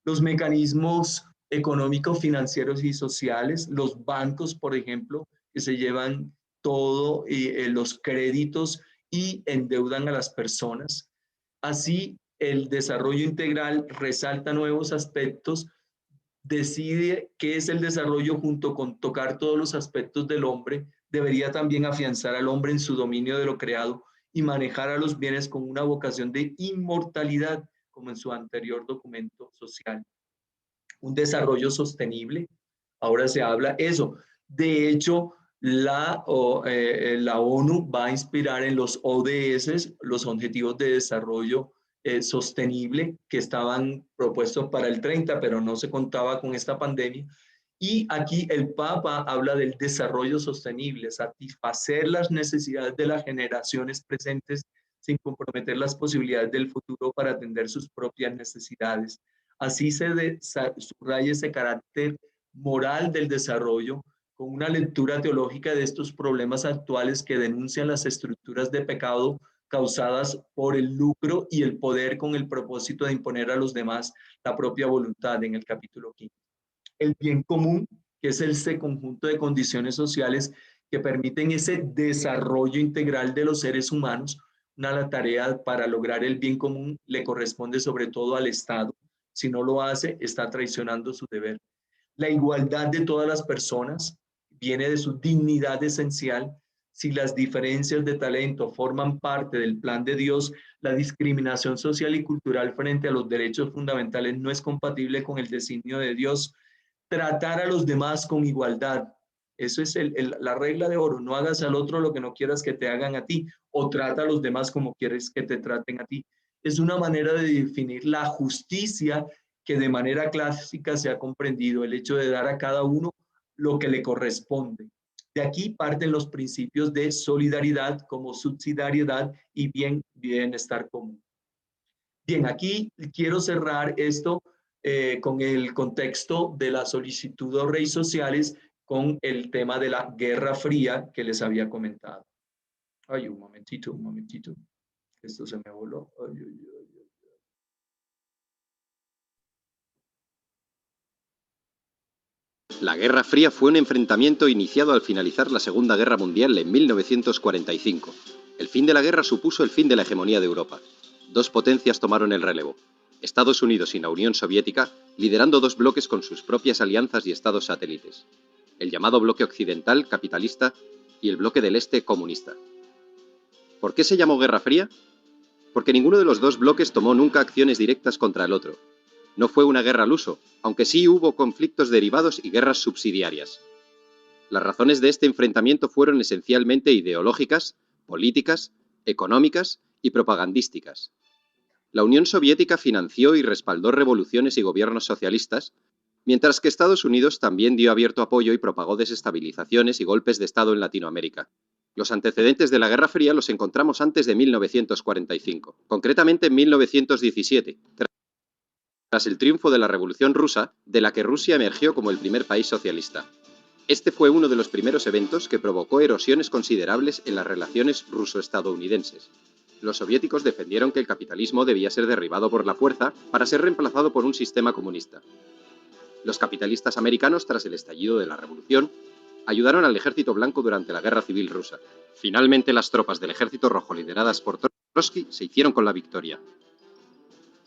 Los mecanismos económicos, financieros y sociales, los bancos, por ejemplo, que se llevan todo los créditos y endeudan a las personas. Así, el desarrollo integral resalta nuevos aspectos, decide qué es el desarrollo junto con tocar todos los aspectos del hombre. Debería también afianzar al hombre en su dominio de lo creado y manejar a los bienes con una vocación de inmortalidad, como en su anterior documento social. Un desarrollo sostenible, ahora se habla eso. De hecho, la ONU va a inspirar en los ODS, los Objetivos de Desarrollo Sostenible, que estaban propuestos para el 30, pero no se contaba con esta pandemia. Y aquí el Papa habla del desarrollo sostenible, satisfacer las necesidades de las generaciones presentes sin comprometer las posibilidades del futuro para atender sus propias necesidades. Así se subraya ese carácter moral del desarrollo con una lectura teológica de estos problemas actuales que denuncian las estructuras de pecado causadas por el lucro y el poder con el propósito de imponer a los demás la propia voluntad en el capítulo 15. El bien común, que es ese conjunto de condiciones sociales que permiten ese desarrollo integral de los seres humanos. Una tarea para lograr el bien común le corresponde sobre todo al Estado. Si no lo hace, está traicionando su deber. La igualdad de todas las personas viene de su dignidad esencial. Si las diferencias de talento forman parte del plan de Dios, la discriminación social y cultural frente a los derechos fundamentales no es compatible con el designio de Dios. Tratar a los demás con igualdad. Eso es la regla de oro. No hagas al otro lo que no quieras que te hagan a ti, o trata a los demás como quieres que te traten a ti. Es una manera de definir la justicia que de manera clásica se ha comprendido, el hecho de dar a cada uno lo que le corresponde. De aquí parten los principios de solidaridad como subsidiariedad y bienestar común. Bien, aquí quiero cerrar esto con el contexto de la solicitud de redes sociales con el tema de la Guerra Fría que les había comentado. Ay, un momentito. Esto se me voló. Ay. La Guerra Fría fue un enfrentamiento iniciado al finalizar la Segunda Guerra Mundial en 1945. El fin de la guerra supuso el fin de la hegemonía de Europa. Dos potencias tomaron el relevo: Estados Unidos y la Unión Soviética, liderando dos bloques con sus propias alianzas y estados satélites. El llamado bloque occidental, capitalista, y el bloque del este, comunista. ¿Por qué se llamó Guerra Fría? Porque ninguno de los dos bloques tomó nunca acciones directas contra el otro. No fue una guerra al uso, aunque sí hubo conflictos derivados y guerras subsidiarias. Las razones de este enfrentamiento fueron esencialmente ideológicas, políticas, económicas y propagandísticas. La Unión Soviética financió y respaldó revoluciones y gobiernos socialistas, mientras que Estados Unidos también dio abierto apoyo y propagó desestabilizaciones y golpes de Estado en Latinoamérica. Los antecedentes de la Guerra Fría los encontramos antes de 1945, concretamente en 1917, tras el triunfo de la Revolución Rusa, de la que Rusia emergió como el primer país socialista. Este fue uno de los primeros eventos que provocó erosiones considerables en las relaciones ruso-estadounidenses. Los soviéticos defendieron que el capitalismo debía ser derribado por la fuerza para ser reemplazado por un sistema comunista. Los capitalistas americanos, tras el estallido de la Revolución, ayudaron al Ejército Blanco durante la Guerra Civil Rusa. Finalmente, las tropas del Ejército Rojo lideradas por Trotsky se hicieron con la victoria.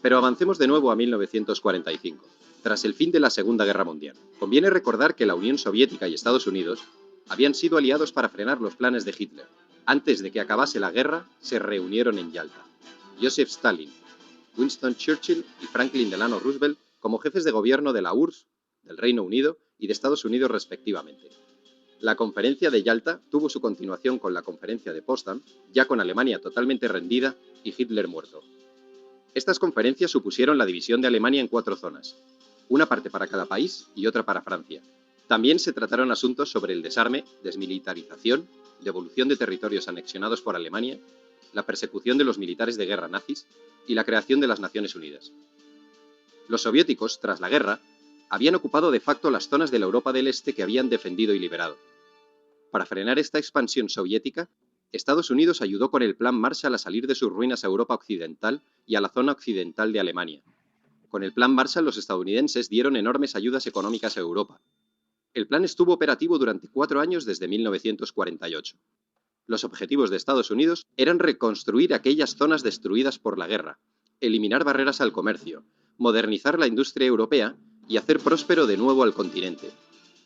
Pero avancemos de nuevo a 1945, tras el fin de la Segunda Guerra Mundial. Conviene recordar que la Unión Soviética y Estados Unidos habían sido aliados para frenar los planes de Hitler. Antes de que acabase la guerra, se reunieron en Yalta. Joseph Stalin, Winston Churchill y Franklin Delano Roosevelt como jefes de gobierno de la URSS, del Reino Unido y de Estados Unidos respectivamente. La conferencia de Yalta tuvo su continuación con la conferencia de Potsdam, ya con Alemania totalmente rendida y Hitler muerto. Estas conferencias supusieron la división de Alemania en 4 zonas, una parte para cada país y otra para Francia. También se trataron asuntos sobre el desarme, desmilitarización, devolución de territorios anexionados por Alemania, la persecución de los militares de guerra nazis y la creación de las Naciones Unidas. Los soviéticos, tras la guerra, habían ocupado de facto las zonas de la Europa del Este que habían defendido y liberado. Para frenar esta expansión soviética, Estados Unidos ayudó con el Plan Marshall a salir de sus ruinas a Europa Occidental y a la zona occidental de Alemania. Con el Plan Marshall los estadounidenses dieron enormes ayudas económicas a Europa. El plan estuvo operativo durante 4 años desde 1948. Los objetivos de Estados Unidos eran reconstruir aquellas zonas destruidas por la guerra, eliminar barreras al comercio, modernizar la industria europea y hacer próspero de nuevo al continente.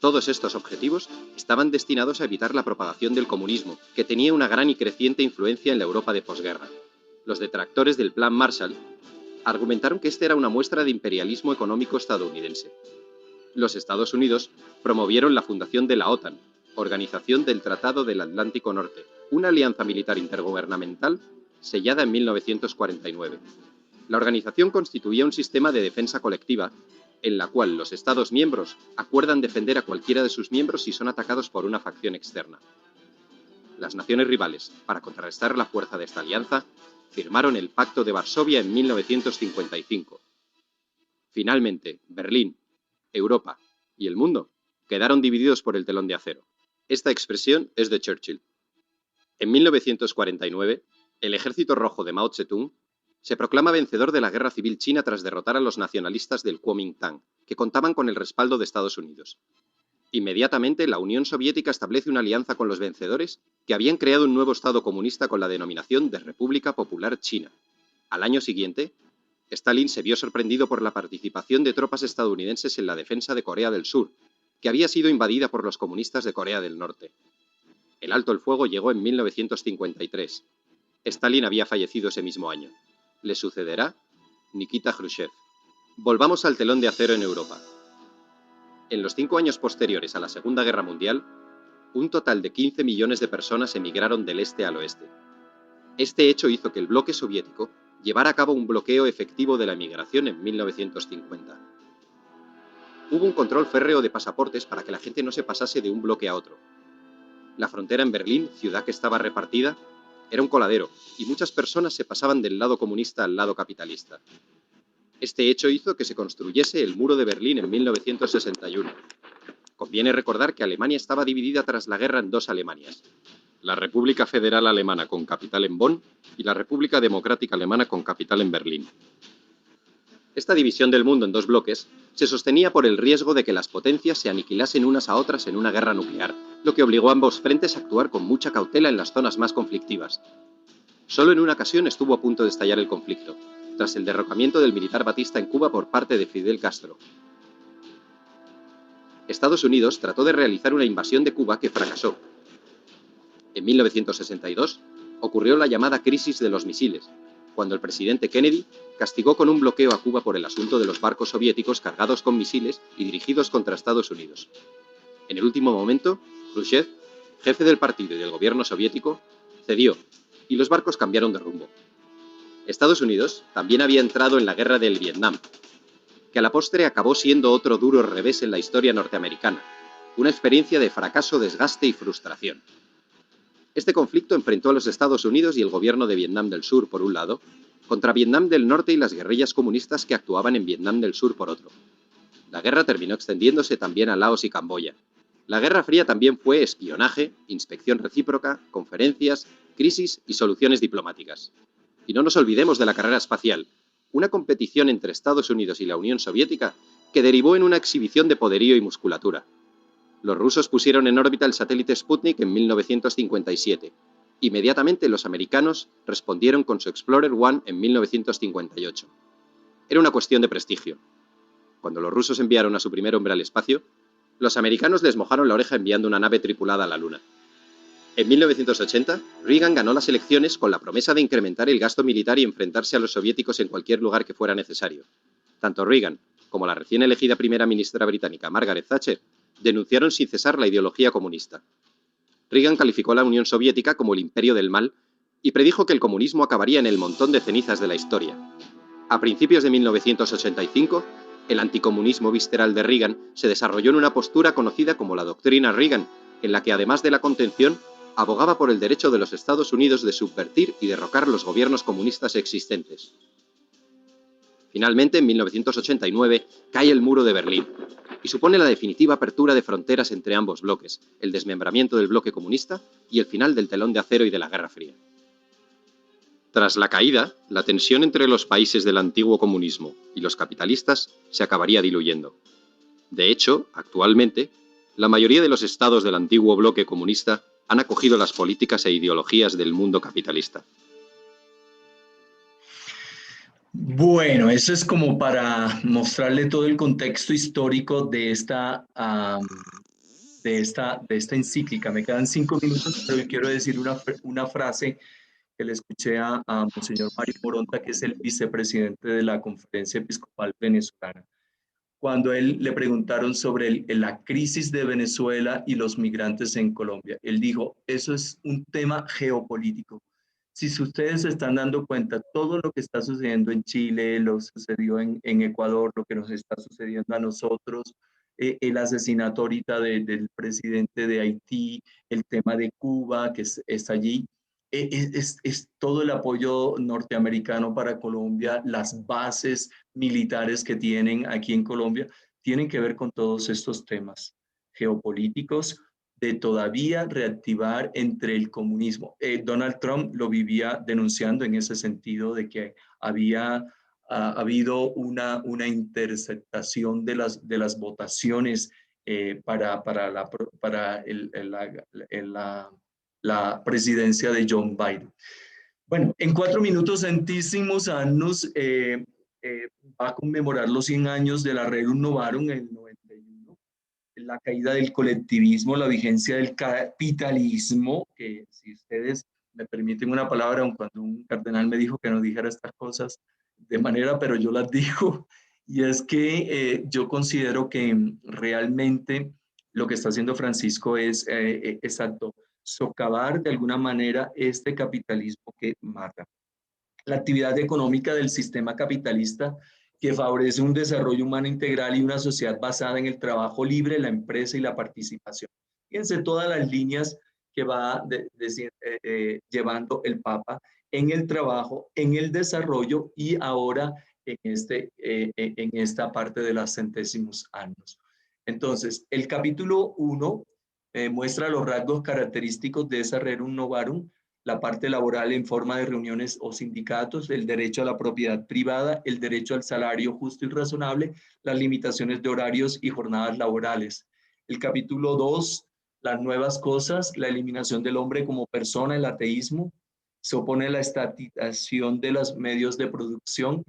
Todos estos objetivos estaban destinados a evitar la propagación del comunismo, que tenía una gran y creciente influencia en la Europa de posguerra. Los detractores del Plan Marshall argumentaron que este era una muestra de imperialismo económico estadounidense. Los Estados Unidos promovieron la fundación de la OTAN, Organización del Tratado del Atlántico Norte, una alianza militar intergubernamental sellada en 1949. La organización constituía un sistema de defensa colectiva en la cual los Estados miembros acuerdan defender a cualquiera de sus miembros si son atacados por una facción externa. Las naciones rivales, para contrarrestar la fuerza de esta alianza, firmaron el Pacto de Varsovia en 1955. Finalmente, Berlín, Europa y el mundo quedaron divididos por el telón de acero. Esta expresión es de Churchill. En 1949, el Ejército Rojo de Mao Zedong se proclama vencedor de la Guerra Civil China tras derrotar a los nacionalistas del Kuomintang, que contaban con el respaldo de Estados Unidos. Inmediatamente, la Unión Soviética establece una alianza con los vencedores, que habían creado un nuevo Estado comunista con la denominación de República Popular China. Al año siguiente, Stalin se vio sorprendido por la participación de tropas estadounidenses en la defensa de Corea del Sur, que había sido invadida por los comunistas de Corea del Norte. El alto el fuego llegó en 1953. Stalin había fallecido ese mismo año. Le sucederá Nikita Khrushchev. Volvamos al telón de acero en Europa. En los 5 años posteriores a la Segunda Guerra Mundial, un total de 15 millones de personas emigraron del este al oeste. Este hecho hizo que el bloque soviético llevara a cabo un bloqueo efectivo de la emigración en 1950. Hubo un control férreo de pasaportes para que la gente no se pasase de un bloque a otro. La frontera en Berlín, ciudad que estaba repartida, era un coladero, y muchas personas se pasaban del lado comunista al lado capitalista. Este hecho hizo que se construyese el Muro de Berlín en 1961. Conviene recordar que Alemania estaba dividida tras la guerra en 2 Alemanias: la República Federal Alemana con capital en Bonn y la República Democrática Alemana con capital en Berlín. Esta división del mundo en 2 bloques se sostenía por el riesgo de que las potencias se aniquilasen unas a otras en una guerra nuclear, lo que obligó a ambos frentes a actuar con mucha cautela en las zonas más conflictivas. Solo en una ocasión estuvo a punto de estallar el conflicto, tras el derrocamiento del militar Batista en Cuba por parte de Fidel Castro. Estados Unidos trató de realizar una invasión de Cuba que fracasó. En 1962 ocurrió la llamada crisis de los misiles, cuando el presidente Kennedy castigó con un bloqueo a Cuba por el asunto de los barcos soviéticos cargados con misiles y dirigidos contra Estados Unidos. En el último momento, Khrushchev, jefe del partido y del gobierno soviético, cedió y los barcos cambiaron de rumbo. Estados Unidos también había entrado en la guerra del Vietnam, que a la postre acabó siendo otro duro revés en la historia norteamericana, una experiencia de fracaso, desgaste y frustración. Este conflicto enfrentó a los Estados Unidos y el gobierno de Vietnam del Sur por un lado, contra Vietnam del Norte y las guerrillas comunistas que actuaban en Vietnam del Sur por otro. La guerra terminó extendiéndose también a Laos y Camboya. La Guerra Fría también fue espionaje, inspección recíproca, conferencias, crisis y soluciones diplomáticas. Y no nos olvidemos de la carrera espacial, una competición entre Estados Unidos y la Unión Soviética que derivó en una exhibición de poderío y musculatura. Los rusos pusieron en órbita el satélite Sputnik en 1957. Inmediatamente los americanos respondieron con su Explorer 1 en 1958. Era una cuestión de prestigio. Cuando los rusos enviaron a su primer hombre al espacio, los americanos les mojaron la oreja enviando una nave tripulada a la Luna. En 1980, Reagan ganó las elecciones con la promesa de incrementar el gasto militar y enfrentarse a los soviéticos en cualquier lugar que fuera necesario. Tanto Reagan como la recién elegida primera ministra británica Margaret Thatcher denunciaron sin cesar la ideología comunista. Reagan calificó a la Unión Soviética como el imperio del mal y predijo que el comunismo acabaría en el montón de cenizas de la historia. A principios de 1985, el anticomunismo visceral de Reagan se desarrolló en una postura conocida como la doctrina Reagan, en la que además de la contención, abogaba por el derecho de los Estados Unidos de subvertir y derrocar los gobiernos comunistas existentes. Finalmente, en 1989, cae el muro de Berlín y supone la definitiva apertura de fronteras entre ambos bloques, el desmembramiento del bloque comunista y el final del telón de acero y de la Guerra Fría. Tras la caída, la tensión entre los países del antiguo comunismo y los capitalistas se acabaría diluyendo. De hecho, actualmente, la mayoría de los estados del antiguo bloque comunista han acogido las políticas e ideologías del mundo capitalista. Bueno, eso es como para mostrarle todo el contexto histórico de esta encíclica. Me quedan 5 minutos, pero yo quiero decir una frase que le escuché a Monseñor Mario Moronta, que es el vicepresidente de la Conferencia Episcopal Venezolana. Cuando él le preguntaron sobre la crisis de Venezuela y los migrantes en Colombia, él dijo, eso es un tema geopolítico. Si ustedes se están dando cuenta, todo lo que está sucediendo en Chile, lo sucedió en Ecuador, lo que nos está sucediendo a nosotros, el asesinato ahorita del presidente de Haití, el tema de Cuba, que está allí, es todo el apoyo norteamericano para Colombia, las bases militares que tienen aquí en Colombia, tienen que ver con todos estos temas geopolíticos, de todavía reactivar entre el comunismo. Donald Trump lo vivía denunciando en ese sentido de que había habido una interceptación de las votaciones para la presidencia de John Biden. Bueno, en 4 minutos, Santísimos Annus va a conmemorar los 100 años de la Rerum Novarum en el 91, la caída del colectivismo, la vigencia del capitalismo, que si ustedes me permiten una palabra, aun cuando un cardenal me dijo que no dijera estas cosas de manera, pero yo las digo, y es que yo considero que realmente lo que está haciendo Francisco es exacto, socavar de alguna manera este capitalismo que mata. La actividad económica del sistema capitalista que favorece un desarrollo humano integral y una sociedad basada en el trabajo libre, la empresa y la participación. Fíjense todas las líneas que va llevando el Papa en el trabajo, en el desarrollo y ahora en esta parte de las Centésimos Annus. Entonces, el capítulo 1 muestra los rasgos característicos de esa Rerum Novarum, la parte laboral en forma de reuniones o sindicatos, el derecho a la propiedad privada, el derecho al salario justo y razonable, las limitaciones de horarios y jornadas laborales. El capítulo 2, las nuevas cosas, la eliminación del hombre como persona, el ateísmo, se opone a la estatización de los medios de producción,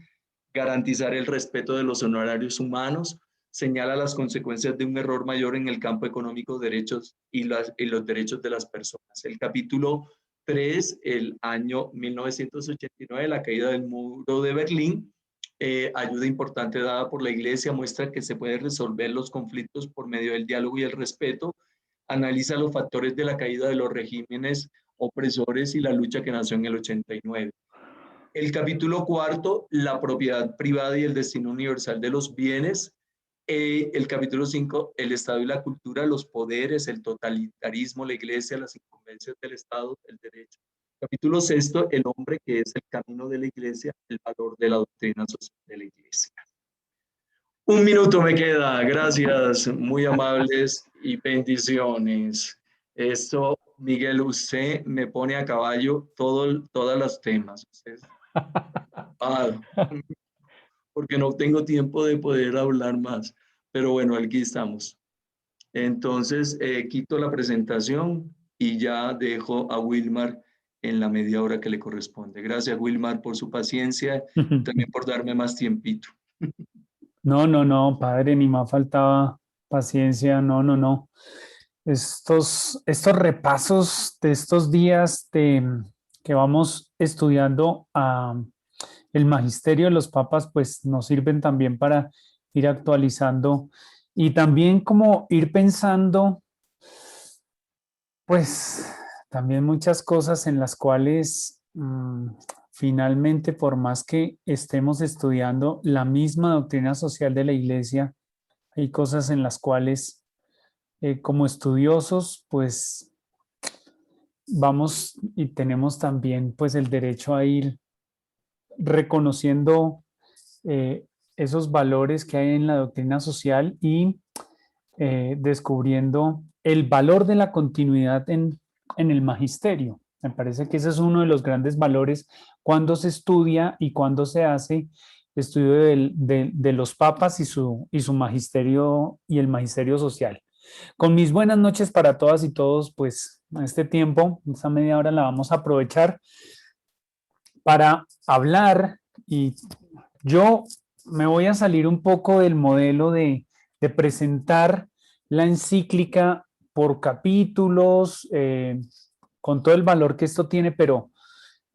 garantizar el respeto de los honorarios humanos, señala las consecuencias de un error mayor en el campo económico, derechos y los derechos de las personas. El capítulo 3, el año 1989, la caída del muro de Berlín, ayuda importante dada por la Iglesia, muestra que se pueden resolver los conflictos por medio del diálogo y el respeto, analiza los factores de la caída de los regímenes opresores y la lucha que nació en el 89. El capítulo 4, la propiedad privada y el destino universal de los bienes. El capítulo 5, el Estado y la cultura, los poderes, el totalitarismo, la Iglesia, las incumbencias del Estado, el derecho. Capítulo 6, el hombre, que es el camino de la Iglesia, el valor de la doctrina social de la Iglesia. 1 minuto me queda, gracias, muy amables y bendiciones. Esto, Miguel, usted me pone a caballo todos los temas. porque no tengo tiempo de poder hablar más. Pero bueno, aquí estamos. Entonces, quito la presentación y ya dejo a Wilmar en la media hora que le corresponde. Gracias, Wilmar, por su paciencia y también por darme más tiempito. No, padre, ni más faltaba paciencia, no. Estos repasos de estos días que vamos estudiando el magisterio de los papas, pues nos sirven también para ir actualizando y también como ir pensando, pues también muchas cosas en las cuales finalmente, por más que estemos estudiando la misma doctrina social de la Iglesia, hay cosas en las cuales como estudiosos, pues vamos y tenemos también pues el derecho a ir reconociendo esos valores que hay en la doctrina social y descubriendo el valor de la continuidad en el magisterio. Me parece que ese es uno de los grandes valores cuando se estudia y cuando se hace estudio de los papas y su magisterio y el magisterio social. Con mis buenas noches para todas y todos, pues este tiempo, esta media hora la vamos a aprovechar para hablar y yo me voy a salir un poco del modelo de presentar la encíclica por capítulos, con todo el valor que esto tiene, pero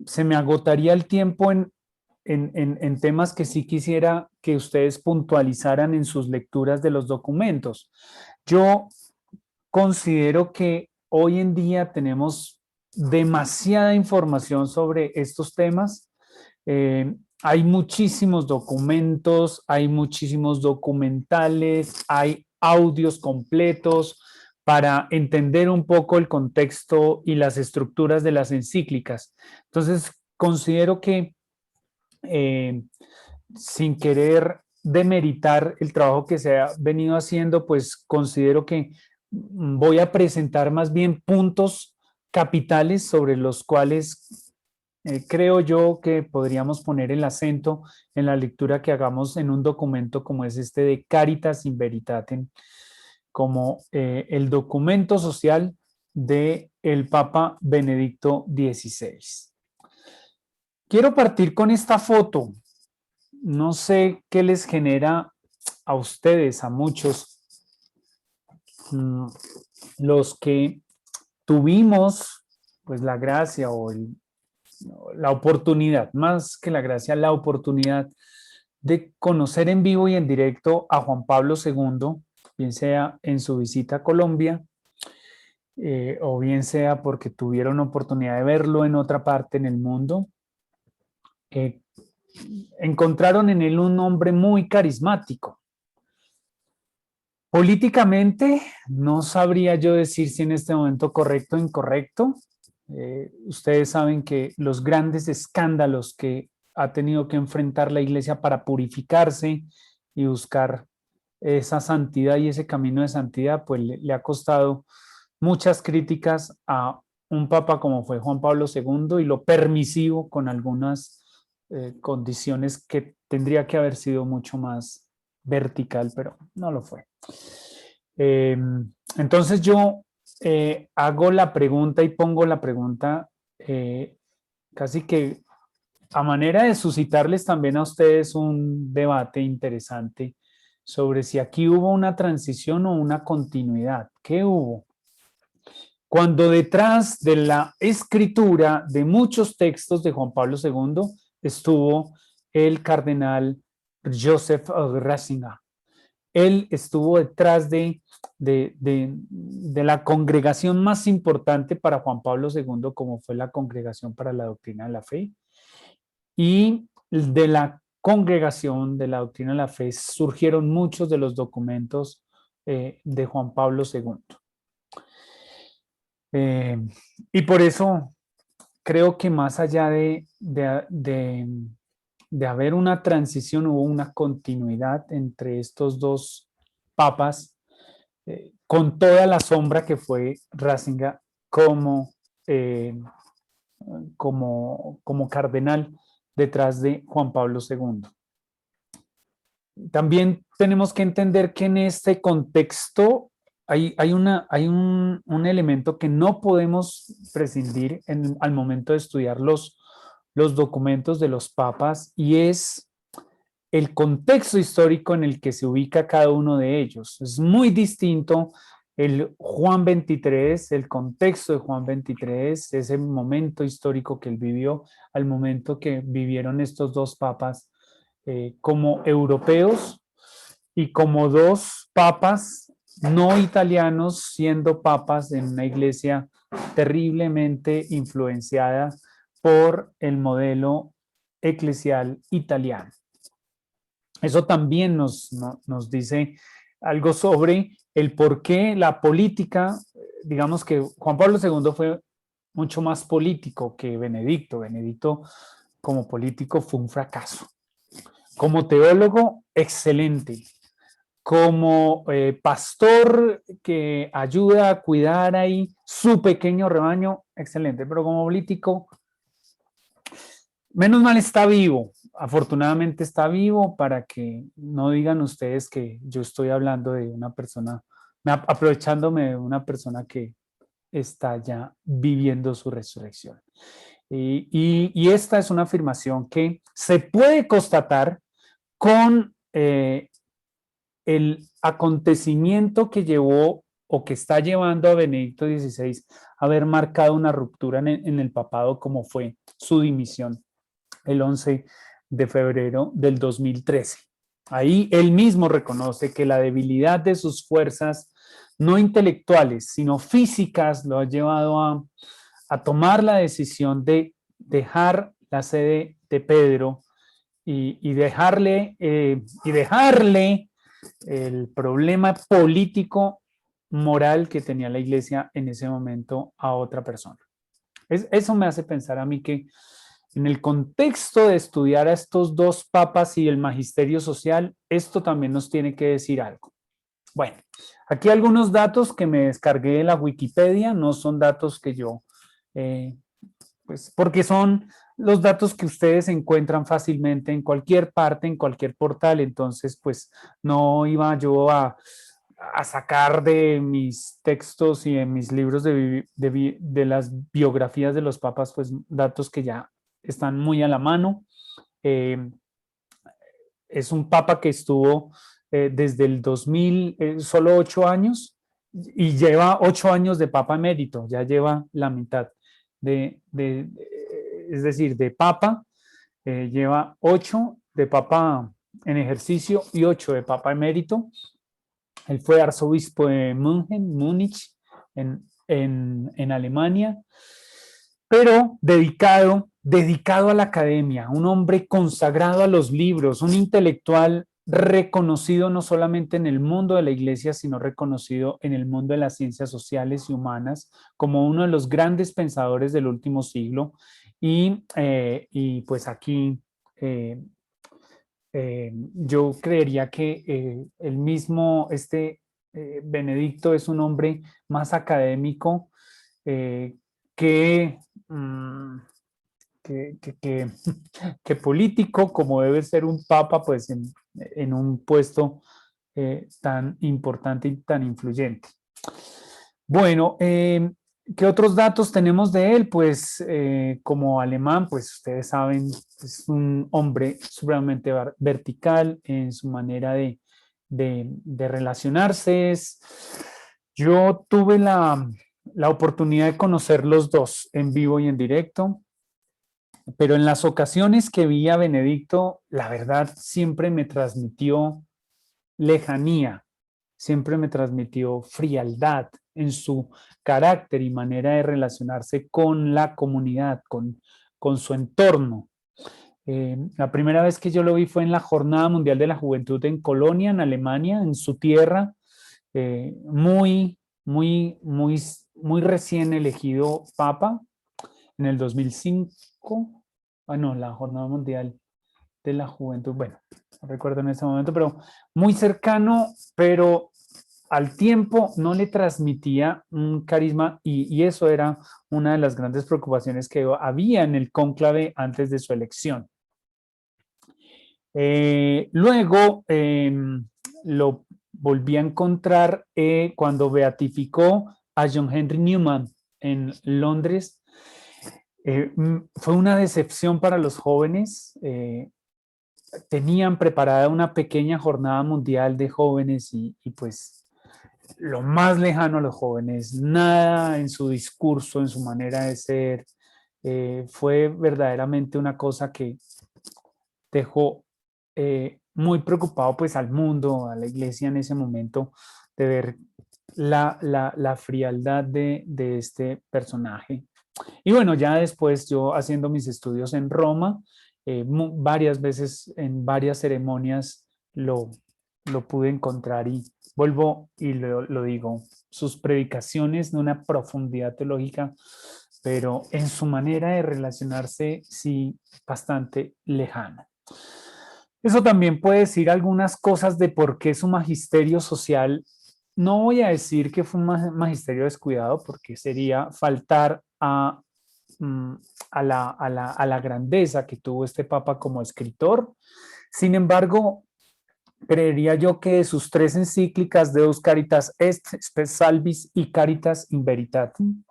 se me agotaría el tiempo en temas que sí quisiera que ustedes puntualizaran en sus lecturas de los documentos. Yo considero que hoy en día tenemos demasiada información sobre estos temas. Hay muchísimos documentos, hay muchísimos documentales, hay audios completos para entender un poco el contexto y las estructuras de las encíclicas. Entonces, considero que sin querer demeritar el trabajo que se ha venido haciendo, pues considero que voy a presentar más bien puntos capitales sobre los cuales creo yo que podríamos poner el acento en la lectura que hagamos en un documento como es este de Caritas in Veritatem, como el documento social del Papa Benedicto XVI. Quiero partir con esta foto. No sé qué les genera a ustedes, a muchos, los que tuvimos pues la gracia o la oportunidad, más que la gracia, la oportunidad de conocer en vivo y en directo a Juan Pablo II, bien sea en su visita a Colombia, o bien sea porque tuvieron oportunidad de verlo en otra parte en el mundo. Encontraron en él un hombre muy carismático. Políticamente, no sabría yo decir si en este momento correcto o incorrecto. Ustedes saben que los grandes escándalos que ha tenido que enfrentar la Iglesia para purificarse y buscar esa santidad y ese camino de santidad, pues le ha costado muchas críticas a un papa como fue Juan Pablo II y lo permisivo con algunas condiciones que tendría que haber sido mucho más vertical, pero no lo fue. Entonces yo hago la pregunta y pongo la pregunta casi que a manera de suscitarles también a ustedes un debate interesante sobre si aquí hubo una transición o una continuidad. ¿Qué hubo? Cuando detrás de la escritura de muchos textos de Juan Pablo II estuvo el cardenal Joseph Ratzinger. Él estuvo detrás de la congregación más importante para Juan Pablo II, como fue la Congregación para la Doctrina de la Fe. Y de la Congregación de la Doctrina de la Fe surgieron muchos de los documentos de Juan Pablo II. Y por eso creo que más allá de haber una transición, hubo una continuidad entre estos dos papas, con toda la sombra que fue Ratzinger como cardenal detrás de Juan Pablo II. también tenemos que entender que en este contexto hay un elemento que no podemos prescindir al momento de estudiar los documentos de los papas, y es el contexto histórico en el que se ubica cada uno de ellos. Es muy distinto el Juan XXIII, el contexto de Juan XXIII, ese momento histórico que él vivió, al momento que vivieron estos dos papas como europeos y como dos papas no italianos, siendo papas en una iglesia terriblemente influenciada por el modelo eclesial italiano. Eso también nos dice algo sobre el por qué la política, digamos que Juan Pablo II fue mucho más político que Benedicto. Benedicto como político fue un fracaso. Como teólogo, excelente. Como pastor que ayuda a cuidar ahí su pequeño rebaño, excelente. Pero como político, menos mal está vivo. Afortunadamente está vivo, para que no digan ustedes que yo estoy hablando de una persona, aprovechándome de una persona que está ya viviendo su resurrección. Y esta es una afirmación que se puede constatar con el acontecimiento que llevó o que está llevando a Benedicto XVI a haber marcado una ruptura en el papado, como fue su dimisión el 11 de febrero del 2013. Ahí él mismo reconoce que la debilidad de sus fuerzas, no intelectuales, sino físicas, lo ha llevado a tomar la decisión de dejar la sede de Pedro y dejarle el problema político moral que tenía la iglesia en ese momento a otra persona. Eso me hace pensar a mí que en el contexto de estudiar a estos dos papas y el magisterio social, esto también nos tiene que decir algo. Bueno, aquí algunos datos que me descargué de la Wikipedia, no son datos que yo, pues porque son los datos que ustedes encuentran fácilmente en cualquier parte, en cualquier portal. Entonces pues no iba yo a sacar de mis textos y en mis libros de las biografías de los papas, pues datos que ya están muy a la mano. Es un papa que estuvo desde el 2000, solo 8 años, y lleva 8 años de papa emérito, ya lleva la mitad es decir, de papa, lleva 8 de papa en ejercicio y 8 de papa emérito. Él fue arzobispo de Múnich, en Alemania, pero dedicado a la academia, un hombre consagrado a los libros, un intelectual reconocido no solamente en el mundo de la iglesia, sino reconocido en el mundo de las ciencias sociales y humanas como uno de los grandes pensadores del último siglo. Y pues aquí yo creería que el mismo Benedicto es un hombre más académico que político, como debe ser un papa, pues en un puesto tan importante y tan influyente. Bueno, ¿qué otros datos tenemos de él? Pues como alemán, pues ustedes saben, es un hombre supremamente vertical en su manera de relacionarse. Yo tuve la oportunidad de conocer los dos en vivo y en directo, pero en las ocasiones que vi a Benedicto, la verdad siempre me transmitió lejanía, siempre me transmitió frialdad en su carácter y manera de relacionarse con la comunidad, con su entorno. La primera vez que yo lo vi fue en la Jornada Mundial de la Juventud en Colonia, en Alemania, en su tierra, muy recién elegido papa, en el 2005. Bueno, la Jornada Mundial de la Juventud, bueno, no recuerdo en ese momento, pero muy cercano, pero al tiempo no le transmitía un carisma, y eso era una de las grandes preocupaciones que había en el cónclave antes de su elección. Luego lo volví a encontrar cuando beatificó a John Henry Newman en Londres. Fue una decepción para los jóvenes. Tenían preparada una pequeña jornada mundial de jóvenes y pues lo más lejano a los jóvenes, nada en su discurso, en su manera de ser. Fue verdaderamente una cosa que dejó muy preocupado pues al mundo, a la iglesia en ese momento, de ver la frialdad de este personaje. Y bueno, ya después yo haciendo mis estudios en Roma, varias veces en varias ceremonias lo pude encontrar y vuelvo y lo digo, sus predicaciones de una profundidad teológica, pero en su manera de relacionarse sí bastante lejana. Eso también puede decir algunas cosas de por qué su magisterio social, no voy a decir que fue un magisterio descuidado, porque sería faltar a la grandeza que tuvo este papa como escritor. Sin embargo, creería yo que de sus 3 encíclicas, Deus Caritas Est, Spes Salvis y Caritas in Veritatem,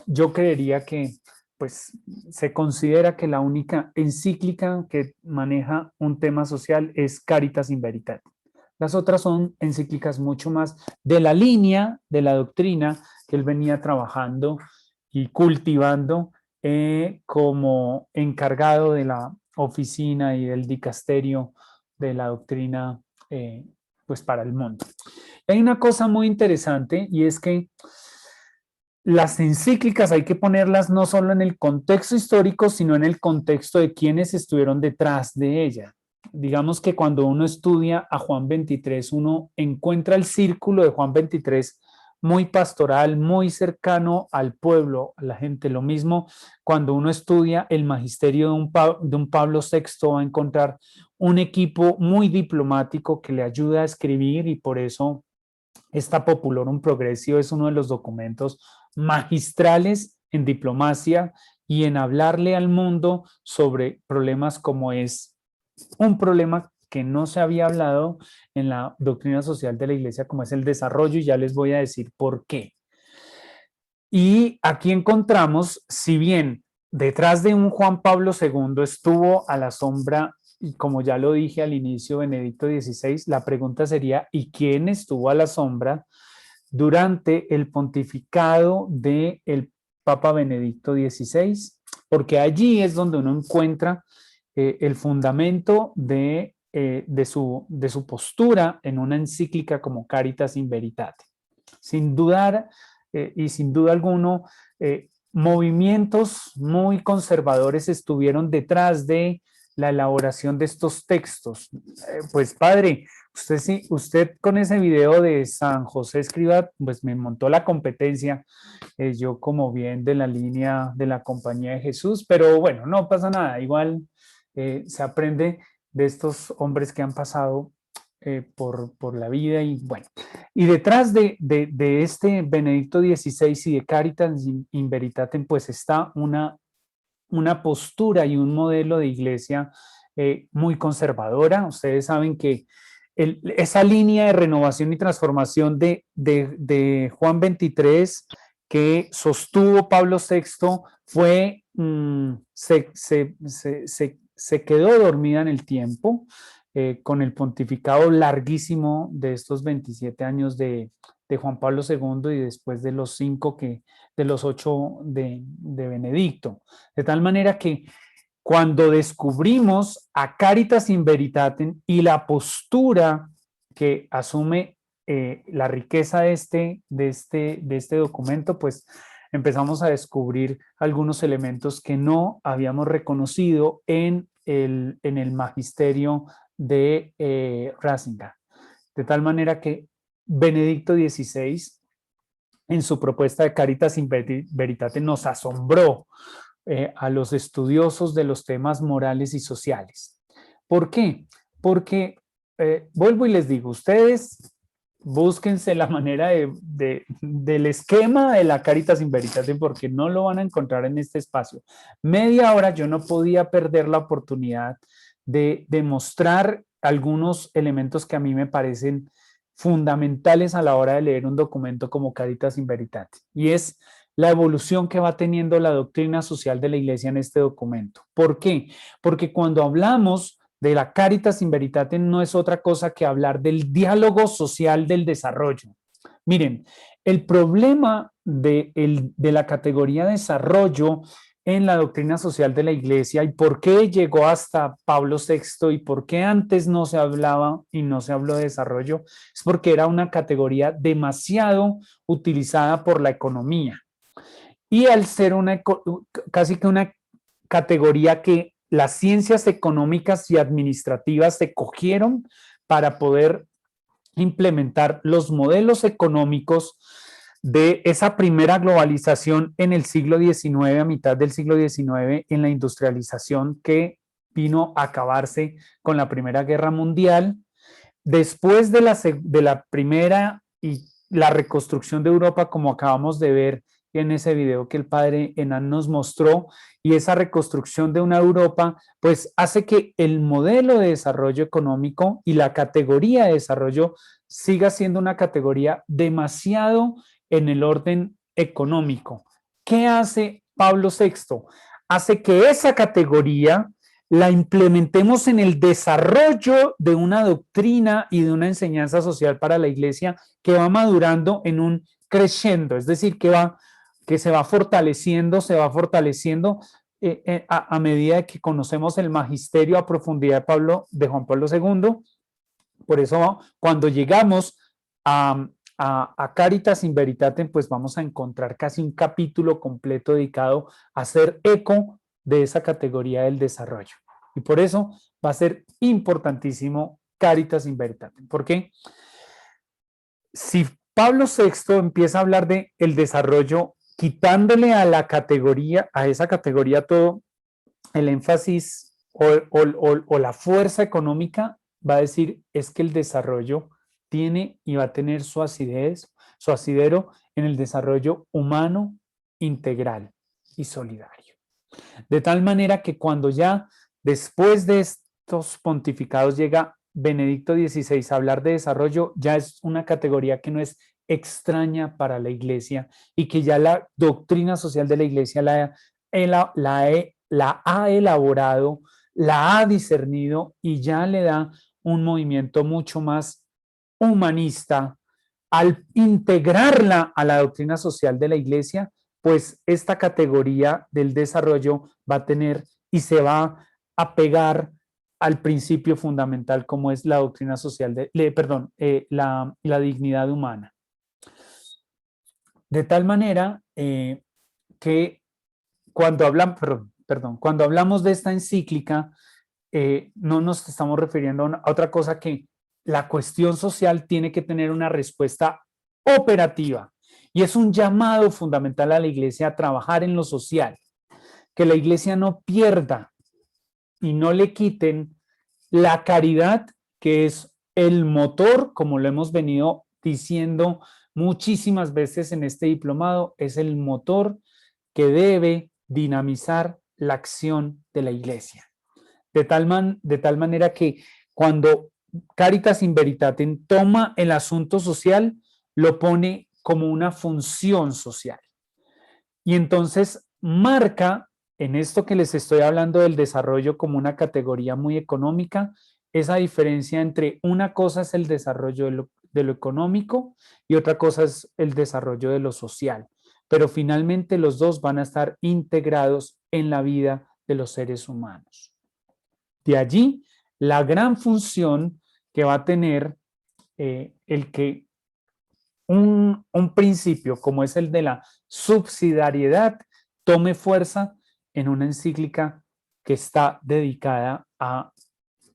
yo creería que pues se considera que la única encíclica que maneja un tema social es Caritas in Veritatem. Las otras son encíclicas mucho más de la línea de la doctrina que él venía trabajando y cultivando como encargado de la oficina y del dicasterio de la doctrina pues para el mundo. Hay una cosa muy interesante y es que las encíclicas hay que ponerlas no solo en el contexto histórico, sino en el contexto de quienes estuvieron detrás de ella. Digamos que cuando uno estudia a Juan 23, uno encuentra el círculo de Juan 23 muy pastoral, muy cercano al pueblo, a la gente. Lo mismo cuando uno estudia el magisterio de un Pablo VI, va a encontrar un equipo muy diplomático que le ayuda a escribir y por eso esta Populorum Progressio es uno de los documentos magistrales en diplomacia y en hablarle al mundo sobre problemas como es un problema que no se había hablado en la doctrina social de la iglesia, como es el desarrollo, y ya les voy a decir por qué. Y aquí encontramos, si bien detrás de un Juan Pablo II estuvo a la sombra, y como ya lo dije al inicio, Benedicto XVI, la pregunta sería, ¿y quién estuvo a la sombra durante el pontificado del Papa Benedicto XVI? Porque allí es donde uno encuentra el fundamento de su postura en una encíclica como Caritas in Veritatem. Sin dudar y sin duda alguno, movimientos muy conservadores estuvieron detrás de la elaboración de estos textos. Pues padre, usted con ese video de San José Escrivá, pues me montó la competencia, yo como bien de la línea de la Compañía de Jesús, pero bueno, no pasa nada, igual se aprende de estos hombres que han pasado por la vida y bueno. Y detrás de este Benedicto XVI y de Caritas in Veritatem, pues está una postura y un modelo de iglesia muy conservadora. Ustedes saben que esa línea de renovación y transformación de Juan 23 que sostuvo Pablo VI fue, se quedó dormida en el tiempo con el pontificado larguísimo de estos 27 años de Juan Pablo II y después de los 8 de Benedicto. De tal manera que cuando descubrimos a Caritas in Veritatem y la postura que asume la riqueza de este documento, pues empezamos a descubrir algunos elementos que no habíamos reconocido en el magisterio de Ratzinger. De tal manera que Benedicto XVI, en su propuesta de Caritas in Veritatem, nos asombró a los estudiosos de los temas morales y sociales. ¿Por qué? Porque, vuelvo y les digo, ustedes búsquense la manera del esquema de la Caritas in Veritate, porque no lo van a encontrar en este espacio. Media hora yo no podía perder la oportunidad de mostrar algunos elementos que a mí me parecen fundamentales a la hora de leer un documento como Caritas in Veritate, y es la evolución que va teniendo la doctrina social de la Iglesia en este documento. ¿Por qué? Porque cuando hablamos de la Caritas in Veritate no es otra cosa que hablar del diálogo social del desarrollo. Miren, el problema de la categoría desarrollo en la doctrina social de la Iglesia y por qué llegó hasta Pablo VI y por qué antes no se hablaba y no se habló de desarrollo, es porque era una categoría demasiado utilizada por la economía. Y al ser casi que una categoría que las ciencias económicas y administrativas se cogieron para poder implementar los modelos económicos de esa primera globalización en el siglo XIX, a mitad del siglo XIX, en la industrialización que vino a acabarse con la Primera Guerra Mundial. Después de la primera y la reconstrucción de Europa, como acabamos de ver en ese video que el padre Enan nos mostró, y esa reconstrucción de una Europa pues hace que el modelo de desarrollo económico y la categoría de desarrollo siga siendo una categoría demasiado en el orden económico. ¿Qué hace Pablo VI? Hace que esa categoría la implementemos en el desarrollo de una doctrina y de una enseñanza social para la Iglesia que va madurando en un crescendo, es decir, que se va fortaleciendo a medida que conocemos el magisterio a profundidad de Juan Pablo II. Por eso, cuando llegamos a Caritas in Veritate, pues vamos a encontrar casi un capítulo completo dedicado a hacer eco de esa categoría del desarrollo. Y por eso va a ser importantísimo Caritas in Veritate. ¿Por qué? Si Pablo VI empieza a hablar de el desarrollo, quitándole a esa categoría todo el énfasis o la fuerza económica, va a decir es que el desarrollo tiene y va a tener su asidero en el desarrollo humano, integral y solidario. De tal manera que cuando ya después de estos pontificados llega Benedicto XVI a hablar de desarrollo, ya es una categoría que no es extraña para la Iglesia y que ya la doctrina social de la Iglesia la ha elaborado, la ha discernido y ya le da un movimiento mucho más humanista. Al integrarla a la doctrina social de la Iglesia, pues esta categoría del desarrollo va a tener y se va a pegar al principio fundamental como es la doctrina social, la dignidad humana. De tal manera que cuando hablamos de esta encíclica, no nos estamos refiriendo a otra cosa que la cuestión social tiene que tener una respuesta operativa y es un llamado fundamental a la Iglesia a trabajar en lo social, que la Iglesia no pierda y no le quiten la caridad, que es el motor, como lo hemos venido diciendo muchísimas veces en este diplomado, es el motor que debe dinamizar la acción de la Iglesia. De tal manera que cuando Caritas in Veritate toma el asunto social, lo pone como una función social. Y entonces marca en esto que les estoy hablando del desarrollo como una categoría muy económica, esa diferencia entre una cosa es el desarrollo de lo económico y otra cosa es el desarrollo de lo social. Pero finalmente los dos van a estar integrados en la vida de los seres humanos. De allí la gran función que va a tener el que un principio como es el de la subsidiariedad tome fuerza en una encíclica que está dedicada a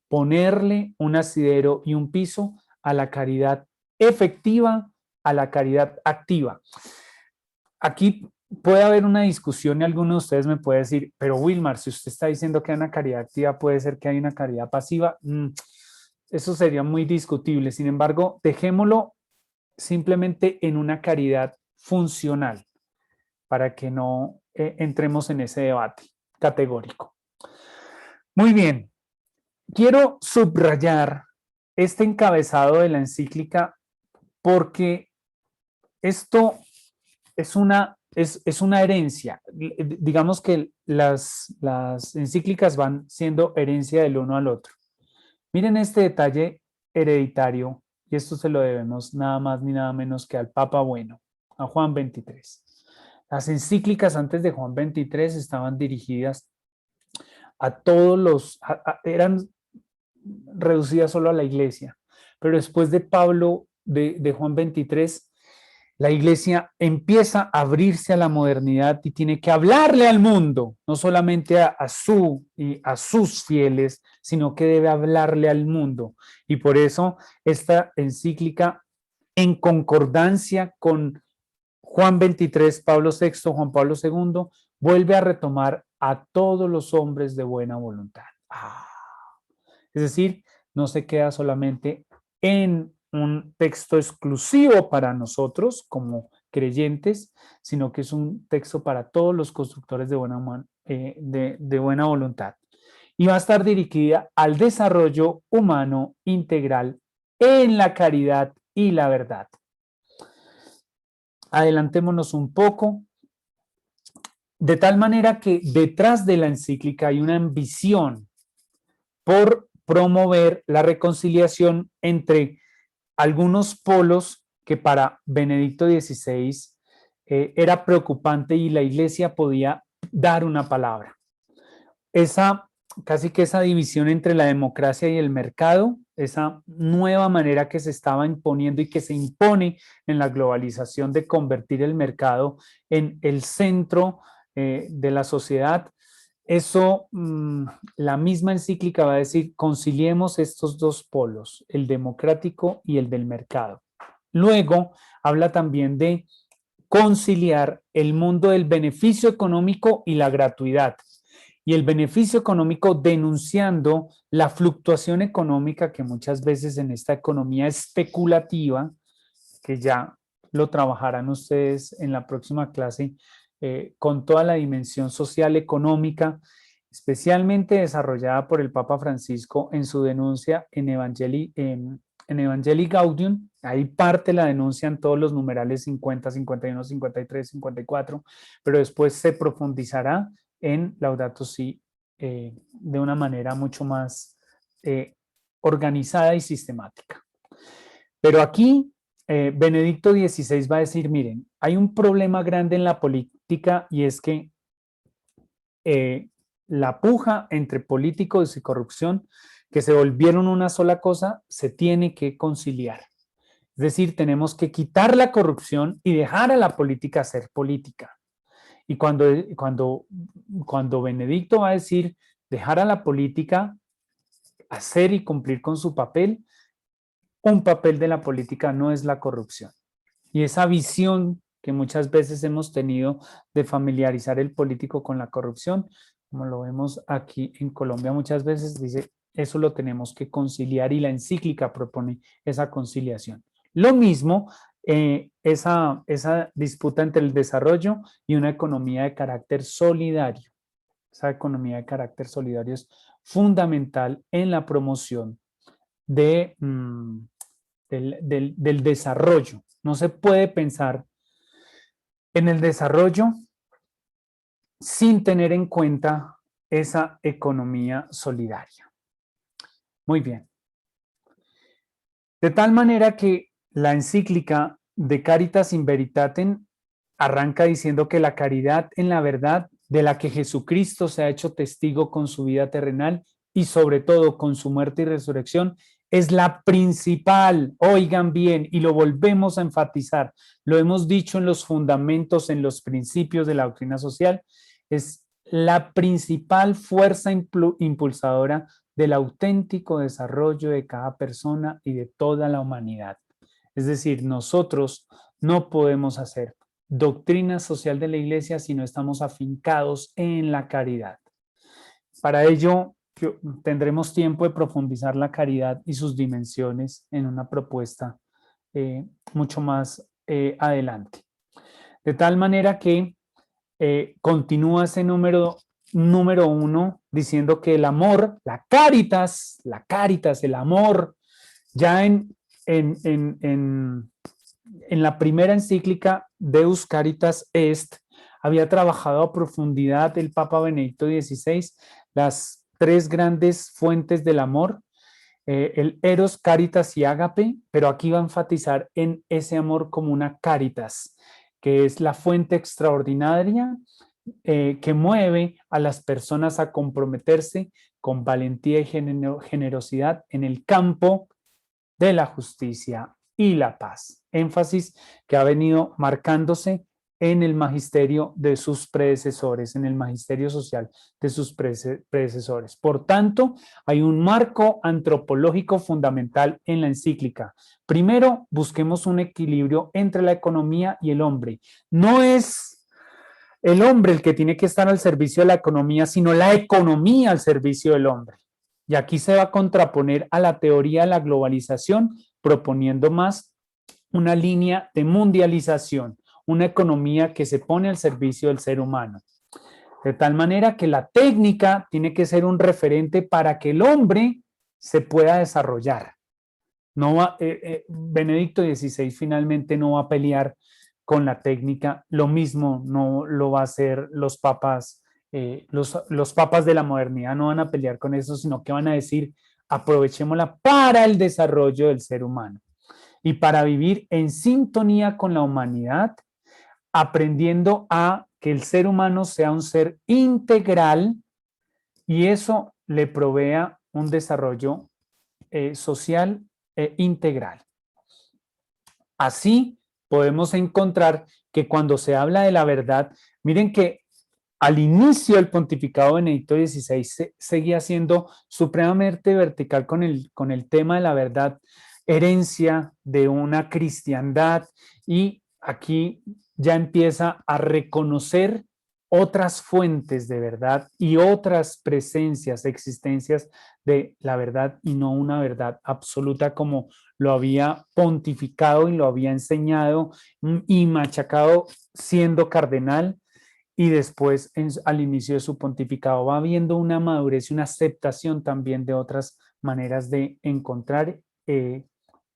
ponerle un asidero y un piso a la caridad efectiva, a la caridad activa. Aquí puede haber una discusión y alguno de ustedes me puede decir, pero Wilmar, si usted está diciendo que hay una caridad activa, puede ser que hay una caridad pasiva. Eso sería muy discutible. Sin embargo, dejémoslo simplemente en una caridad funcional, para que no entremos en ese debate categórico. Muy bien, quiero subrayar este encabezado de la encíclica porque esto es una herencia. Digamos que las encíclicas van siendo herencia del uno al otro. Miren este detalle hereditario, y esto se lo debemos nada más ni nada menos que al Papa Bueno, a Juan XXIII. Las encíclicas antes de Juan XXIII estaban dirigidas a todos los, eran reducidas solo a la iglesia, pero después de Juan XXIII, la iglesia empieza a abrirse a la modernidad y tiene que hablarle al mundo, no solamente a sus fieles, sino que debe hablarle al mundo. Y por eso esta encíclica, en concordancia con Juan XXIII, Pablo VI, Juan Pablo II, vuelve a retomar a todos los hombres de buena voluntad. Es decir, no se queda solamente en un texto exclusivo para nosotros como creyentes, sino que es un texto para todos los constructores de buena voluntad. Y va a estar dirigida al desarrollo humano integral en la caridad y la verdad. Adelantémonos un poco, de tal manera que detrás de la encíclica hay una ambición por promover la reconciliación entre algunos polos que para Benedicto XVI era preocupante y la iglesia podía dar una palabra. Casi que esa división entre la democracia y el mercado, esa nueva manera que se estaba imponiendo y que se impone en la globalización de convertir el mercado en el centro de la sociedad. Eso, la misma encíclica va a decir, conciliemos estos dos polos, el democrático y el del mercado. Luego, habla también de conciliar el mundo del beneficio económico y la gratuidad. Y el beneficio económico denunciando la fluctuación económica que muchas veces en esta economía especulativa, que ya lo trabajarán ustedes en la próxima clase, con toda la dimensión social económica, especialmente desarrollada por el Papa Francisco en su denuncia en Evangelii Gaudium. Ahí parte la denuncia en todos los numerales 50, 51, 53, 54, pero después se profundizará en Laudato Si de una manera mucho más organizada y sistemática. Pero aquí Benedicto XVI va a decir, miren, hay un problema grande en la política y es que la puja entre políticos y corrupción, que se volvieron una sola cosa, se tiene que conciliar. Es decir, tenemos que quitar la corrupción y dejar a la política ser política. Y cuando Benedicto va a decir dejar a la política hacer y cumplir con su papel, un papel de la política no es la corrupción. Y esa visión que muchas veces hemos tenido de familiarizar el político con la corrupción, como lo vemos aquí en Colombia muchas veces, dice, eso lo tenemos que conciliar y la encíclica propone esa conciliación. Lo mismo, esa disputa entre el desarrollo y una economía de carácter solidario. Esa economía de carácter solidario es fundamental en la promoción del desarrollo. No se puede pensar en el desarrollo sin tener en cuenta esa economía solidaria. Muy bien. De tal manera que la encíclica de Caritas in Veritatem arranca diciendo que la caridad en la verdad de la que Jesucristo se ha hecho testigo con su vida terrenal y sobre todo con su muerte y resurrección es la principal, oigan bien, y lo volvemos a enfatizar, lo hemos dicho en los fundamentos, en los principios de la doctrina social, es la principal fuerza impulsadora del auténtico desarrollo de cada persona y de toda la humanidad. Es decir, nosotros no podemos hacer doctrina social de la Iglesia si no estamos afincados en la caridad. Para ello, tendremos tiempo de profundizar la caridad y sus dimensiones en una propuesta mucho más adelante. De tal manera que continúa ese número 1 diciendo que el amor, la caritas, el amor, ya en la primera encíclica Deus Caritas Est, había trabajado a profundidad el Papa Benedicto XVI las 3 grandes fuentes del amor, el eros, caritas y ágape, pero aquí va a enfatizar en ese amor como una caritas, que es la fuente extraordinaria que mueve a las personas a comprometerse con valentía y generosidad en el campo de la justicia y la paz. Énfasis que ha venido marcándose en el magisterio de sus predecesores, en el magisterio social de sus predecesores. Por tanto, hay un marco antropológico fundamental en la encíclica. Primero, busquemos un equilibrio entre la economía y el hombre. No es el hombre el que tiene que estar al servicio de la economía, sino la economía al servicio del hombre. Y aquí se va a contraponer a la teoría de la globalización, proponiendo más una línea de mundialización, una economía que se pone al servicio del ser humano. De tal manera que la técnica tiene que ser un referente para que el hombre se pueda desarrollar. No va, Benedicto XVI finalmente no va a pelear con la técnica, lo mismo no lo va a hacer los papas, los papas de la modernidad no van a pelear con eso, sino que van a decir, aprovechémosla para el desarrollo del ser humano y para vivir en sintonía con la humanidad, aprendiendo a que el ser humano sea un ser integral y eso le provea un desarrollo social integral. Así podemos encontrar que cuando se habla de la verdad, miren que al inicio del pontificado Benedicto XVI seguía siendo supremamente vertical con el tema de la verdad, herencia de una cristiandad, y aquí ya empieza a reconocer otras fuentes de verdad y otras presencias, existencias de la verdad y no una verdad absoluta como lo había pontificado y lo había enseñado y machacado siendo cardenal, y después al inicio de su pontificado va habiendo una madurez y una aceptación también de otras maneras de encontrar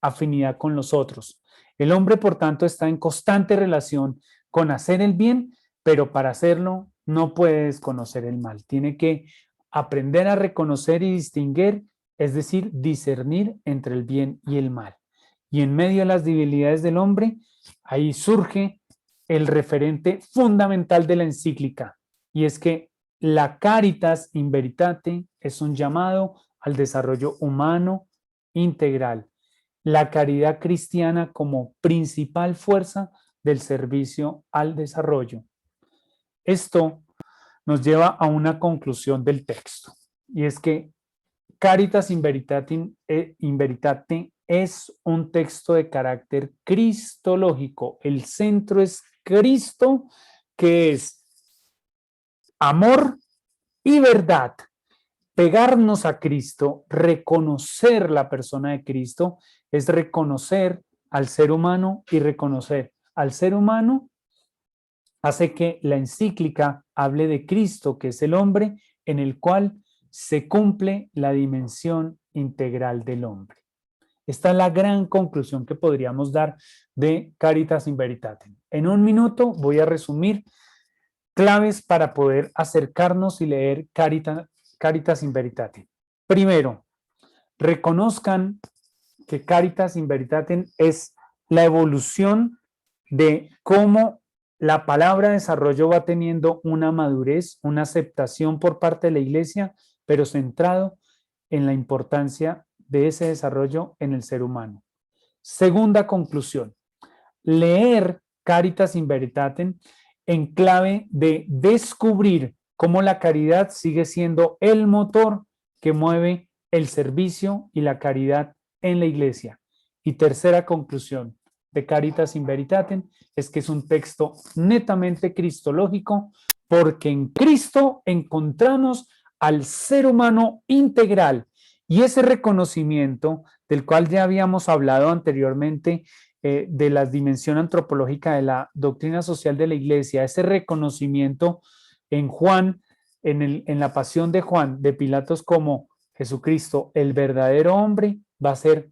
afinidad con los otros. El hombre, por tanto, está en constante relación con hacer el bien, pero para hacerlo no puede desconocer el mal. Tiene que aprender a reconocer y distinguir, es decir, discernir entre el bien y el mal. Y en medio de las debilidades del hombre, ahí surge el referente fundamental de la encíclica, y es que la Caritas in Veritate es un llamado al desarrollo humano integral. La caridad cristiana como principal fuerza del servicio al desarrollo. Esto nos lleva a una conclusión del texto, y es que Caritas in Veritate es un texto de carácter cristológico. El centro es Cristo, que es amor y verdad. Pegarnos a Cristo, reconocer la persona de Cristo, es reconocer al ser humano, y reconocer al ser humano hace que la encíclica hable de Cristo, que es el hombre en el cual se cumple la dimensión integral del hombre. Esta es la gran conclusión que podríamos dar de Caritas in Veritate. En un minuto voy a resumir claves para poder acercarnos y leer Caritas in Veritate. Primero, reconozcan que Caritas in Veritate es la evolución de cómo la palabra desarrollo va teniendo una madurez, una aceptación por parte de la Iglesia, pero centrado en la importancia de ese desarrollo en el ser humano. Segunda conclusión, leer Caritas in Veritate en clave de descubrir cómo la caridad sigue siendo el motor que mueve el servicio y la caridad en la Iglesia. Y tercera conclusión de Caritas in Veritate es que es un texto netamente cristológico, porque en Cristo encontramos al ser humano integral, y ese reconocimiento del cual ya habíamos hablado anteriormente de la dimensión antropológica de la doctrina social de la Iglesia, ese reconocimiento en Juan, en la pasión de Juan, de Pilatos como Jesucristo, el verdadero hombre, va a ser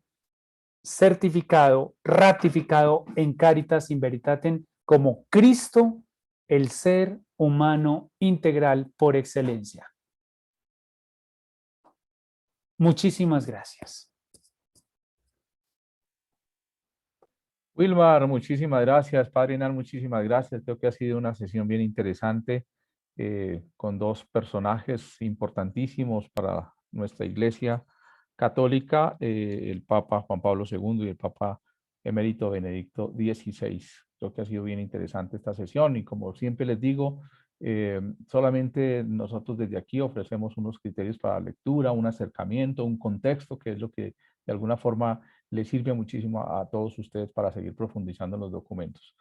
certificado, ratificado en Caritas in Veritatem como Cristo, el ser humano integral por excelencia. Muchísimas gracias. Wilmar, muchísimas gracias. Padre Hernán, muchísimas gracias. Creo que ha sido una sesión bien interesante con dos personajes importantísimos para nuestra Iglesia Católica, el Papa Juan Pablo II y el Papa Emérito Benedicto XVI. Creo que ha sido bien interesante esta sesión y como siempre les digo, solamente nosotros desde aquí ofrecemos unos criterios para lectura, un acercamiento, un contexto, que es lo que de alguna forma les sirve muchísimo a todos ustedes para seguir profundizando en los documentos.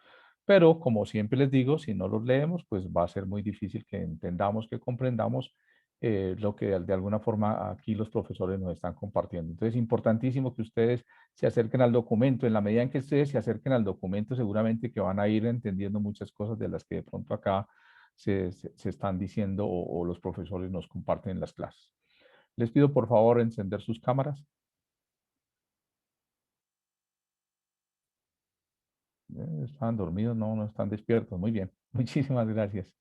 Pero como siempre les digo, si no los leemos, pues va a ser muy difícil que entendamos, que comprendamos lo que de alguna forma aquí los profesores nos están compartiendo. Entonces es importantísimo que ustedes se acerquen al documento. En la medida en que ustedes se acerquen al documento, seguramente que van a ir entendiendo muchas cosas de las que de pronto acá se están diciendo o los profesores nos comparten en las clases. Les pido por favor encender sus cámaras. ¿Están dormidos? No, no están despiertos. Muy bien. Muchísimas gracias.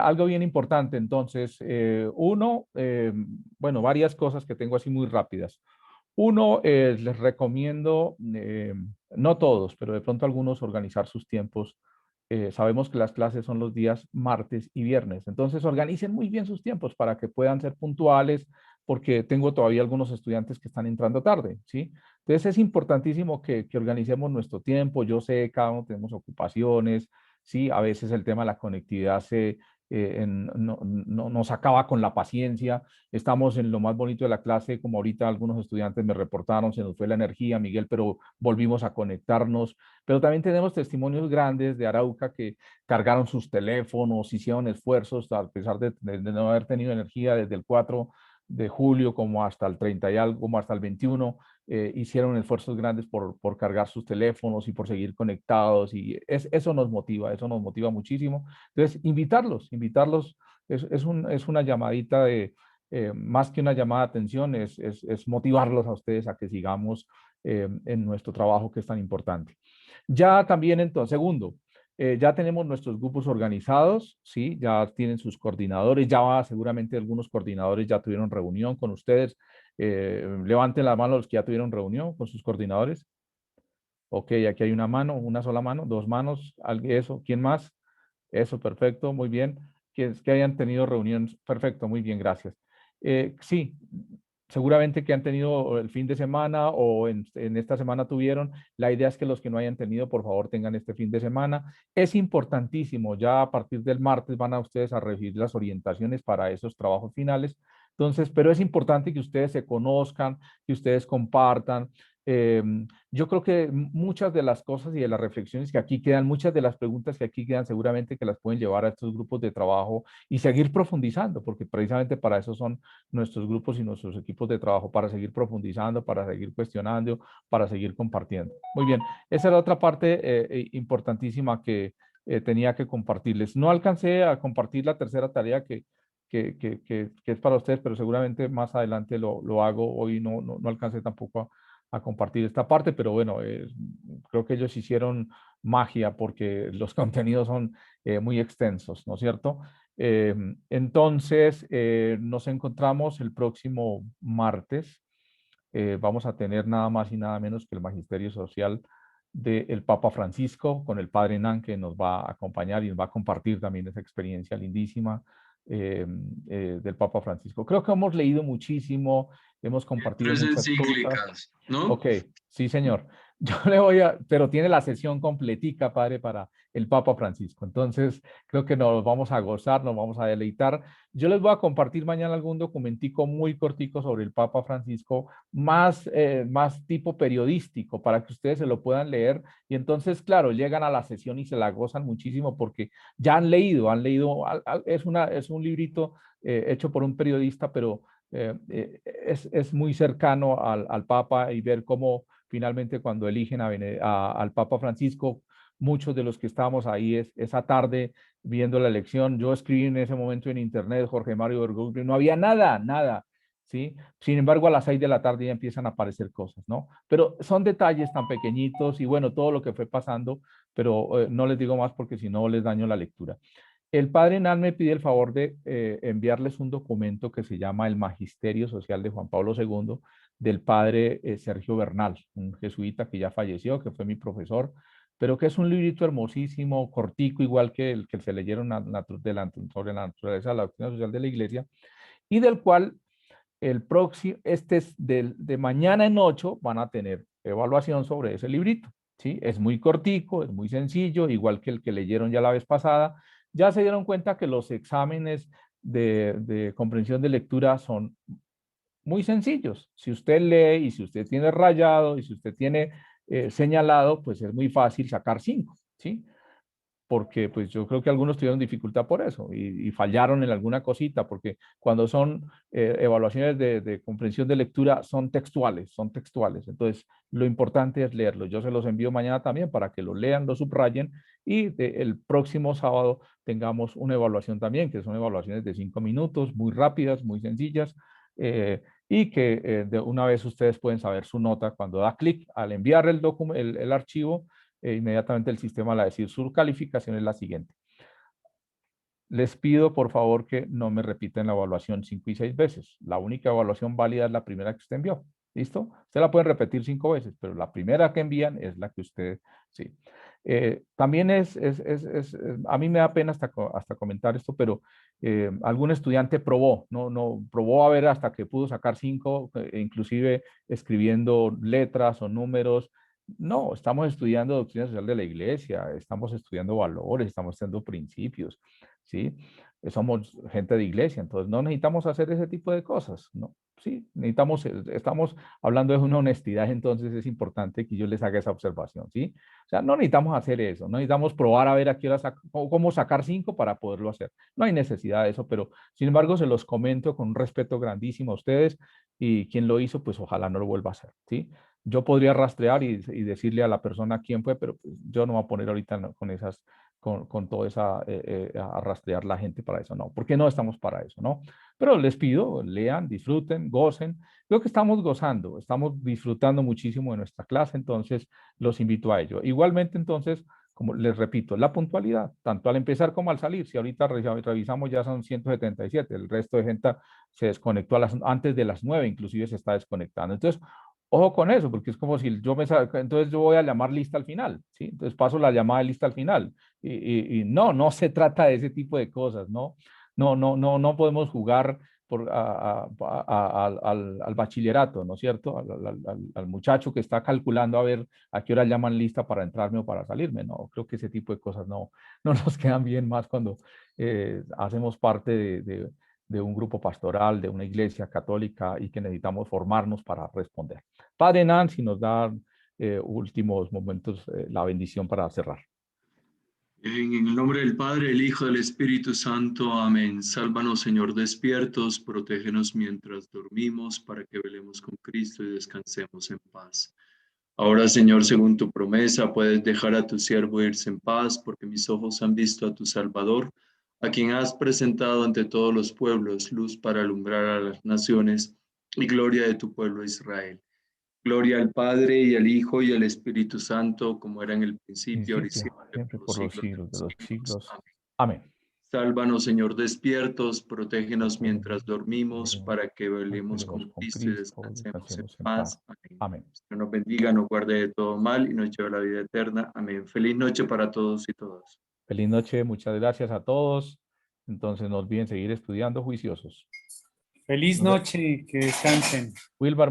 Algo bien importante, entonces, bueno, varias cosas que tengo así muy rápidas. Uno, les recomiendo, no todos, pero de pronto algunos, organizar sus tiempos. Sabemos que las clases son los días martes y viernes, entonces organicen muy bien sus tiempos para que puedan ser puntuales, porque tengo todavía algunos estudiantes que están entrando tarde, ¿sí? Entonces es importantísimo que organicemos nuestro tiempo. Yo sé, cada uno tenemos ocupaciones, ¿sí? A veces el tema de la conectividad nos acaba con la paciencia. Estamos en lo más bonito de la clase, como ahorita algunos estudiantes me reportaron, se nos fue la energía, Miguel, pero volvimos a conectarnos. Pero también tenemos testimonios grandes de Arauca que cargaron sus teléfonos, hicieron esfuerzos, a pesar de no haber tenido energía desde el 4 de julio como hasta el 30 y algo, como hasta el 21, hicieron esfuerzos grandes por cargar sus teléfonos y por seguir conectados, y eso nos motiva muchísimo. Entonces, invitarlos, es una llamadita de, más que una llamada de atención, es motivarlos a ustedes a que sigamos en nuestro trabajo que es tan importante. Ya también, entonces, segundo, ya tenemos nuestros grupos organizados, ¿sí? Ya tienen sus coordinadores, seguramente algunos coordinadores ya tuvieron reunión con ustedes. Levanten la mano los que ya tuvieron reunión con sus coordinadores. Ok, aquí hay una mano, una sola mano, dos manos, eso, ¿quién más? Eso, perfecto, muy bien. Que hayan tenido reuniones, perfecto, muy bien, gracias. Sí, seguramente que han tenido el fin de semana o en esta semana tuvieron. La idea es que los que no hayan tenido, por favor, tengan este fin de semana. Es importantísimo, ya a partir del martes van a ustedes a recibir las orientaciones para esos trabajos finales. Entonces, pero es importante que ustedes se conozcan, que ustedes compartan. Yo creo que muchas de las cosas y de las reflexiones que aquí quedan, muchas de las preguntas que aquí quedan, seguramente que las pueden llevar a estos grupos de trabajo y seguir profundizando, porque precisamente para eso son nuestros grupos y nuestros equipos de trabajo, para seguir profundizando, para seguir cuestionando, para seguir compartiendo. Muy bien, esa era otra parte importantísima que tenía que compartirles. No alcancé a compartir la tercera tarea que es para ustedes, pero seguramente más adelante lo hago. Hoy no alcancé tampoco a compartir esta parte, pero bueno, creo que ellos hicieron magia porque los contenidos son muy extensos, ¿no es cierto? Entonces, nos encontramos el próximo martes. Vamos a tener nada más y nada menos que el Magisterio Social del Papa Francisco, con el Padre Hernán, que nos va a acompañar y nos va a compartir también esa experiencia lindísima del Papa Francisco. Creo que hemos leído muchísimo, hemos compartido muchas cosas. ¿No? Ok, sí, señor. Yo pero tiene la sesión completica, padre, para el Papa Francisco. Entonces, creo que nos vamos a gozar, nos vamos a deleitar. Yo les voy a compartir mañana algún documentico muy cortico sobre el Papa Francisco, más tipo periodístico, para que ustedes se lo puedan leer. Y entonces, claro, llegan a la sesión y se la gozan muchísimo porque ya han leído, es un librito hecho por un periodista, pero es muy cercano al Papa, y ver cómo finalmente cuando eligen al Papa Francisco, muchos de los que estábamos ahí esa tarde viendo la elección, yo escribí en ese momento en internet, Jorge Mario Bergoglio, no había nada, ¿sí? Sin embargo, a las 6 de la tarde ya empiezan a aparecer cosas, ¿no? Pero son detalles tan pequeñitos y bueno, todo lo que fue pasando, pero no les digo más porque si no les daño la lectura. El padre Nan me pide el favor de enviarles un documento que se llama El Magisterio Social de Juan Pablo II, del padre Sergio Bernal, un jesuita que ya falleció, que fue mi profesor, pero que es un librito hermosísimo, cortico, igual que el que se leyeron sobre la naturaleza de la doctrina social de la Iglesia, y del cual el próximo, este es de mañana en 8, van a tener evaluación sobre ese librito, ¿sí? Es muy cortico, es muy sencillo, igual que el que leyeron ya la vez pasada. Ya se dieron cuenta que los exámenes de comprensión de lectura son muy sencillos. Si usted lee y si usted tiene rayado y si usted tiene señalado, pues es muy fácil sacar 5, ¿sí? Porque pues yo creo que algunos tuvieron dificultad por eso y fallaron en alguna cosita, porque cuando son evaluaciones de comprensión de lectura son textuales. Entonces, lo importante es leerlos. Yo se los envío mañana también para que lo lean, lo subrayen y el próximo sábado tengamos una evaluación también, que son evaluaciones de 5 minutos, muy rápidas, muy sencillas, y que de una vez ustedes pueden saber su nota cuando da clic al enviar el archivo. Inmediatamente el sistema le va a decir su calificación es la siguiente. Les pido por favor que no me repiten la evaluación 5 y 6 veces. La única evaluación válida es la primera que usted envió. ¿Listo? Usted la puede repetir 5 veces, pero la primera que envían es la que usted, sí. También a mí me da pena hasta comentar esto, pero algún estudiante probó a ver hasta que pudo sacar 5, inclusive escribiendo letras o números. No, estamos estudiando doctrina social de la Iglesia, estamos estudiando valores, estamos estudiando principios, ¿sí? Somos gente de iglesia, entonces no necesitamos hacer ese tipo de cosas, ¿no? Sí, estamos hablando de una honestidad, entonces es importante que yo les haga esa observación, ¿sí? O sea, no necesitamos hacer eso, no necesitamos probar a ver a qué hora cómo sacar 5 para poderlo hacer. No hay necesidad de eso, pero sin embargo se los comento con un respeto grandísimo a ustedes y quien lo hizo, pues ojalá no lo vuelva a hacer, ¿sí? Yo podría rastrear y decirle a la persona quién fue, pero pues, yo no voy a poner ahorita con todo esa, a rastrear la gente para eso, no, porque no estamos para eso, ¿no? Pero les pido, lean, disfruten, gocen. Creo que estamos gozando, estamos disfrutando muchísimo de nuestra clase, entonces los invito a ello. Igualmente, entonces, como les repito, la puntualidad, tanto al empezar como al salir. Si ahorita revisamos ya son 177, el resto de gente se desconectó antes de las 9, inclusive se está desconectando. Entonces, ojo con eso, porque es como si entonces yo voy a llamar lista al final, ¿sí? Entonces paso la llamada de lista al final. Y no se trata de ese tipo de cosas, ¿no? No podemos jugar al bachillerato, ¿no es cierto? Al muchacho que está calculando a ver a qué hora llaman lista para entrarme o para salirme. No, creo que ese tipo de cosas no nos quedan bien más cuando hacemos parte de un grupo pastoral, de una iglesia católica y que necesitamos formarnos para responder. Padre Nan, si nos da últimos momentos la bendición para cerrar. En el nombre del Padre, del Hijo, del Espíritu Santo. Amén. Sálvanos, Señor, despiertos, protégenos mientras dormimos, para que velemos con Cristo y descansemos en paz. Ahora, Señor, según tu promesa, puedes dejar a tu siervo irse en paz, porque mis ojos han visto a tu Salvador, a quien has presentado ante todos los pueblos, luz para alumbrar a las naciones y gloria de tu pueblo Israel. Gloria al Padre y al Hijo y al Espíritu Santo, como era en el principio, ahora y siempre, por los siglos de los siglos. Amén. Sálvanos, Señor, despiertos, protégenos mientras dormimos, para que velemos con Cristo y descansemos en paz. Amén. Dios nos bendiga, nos guarde de todo mal y nos lleve a la vida eterna. Amén. Feliz noche para todos y todas. Feliz noche, muchas gracias a todos. Entonces no olviden seguir estudiando juiciosos. Feliz noche, que descansen. Wilmar.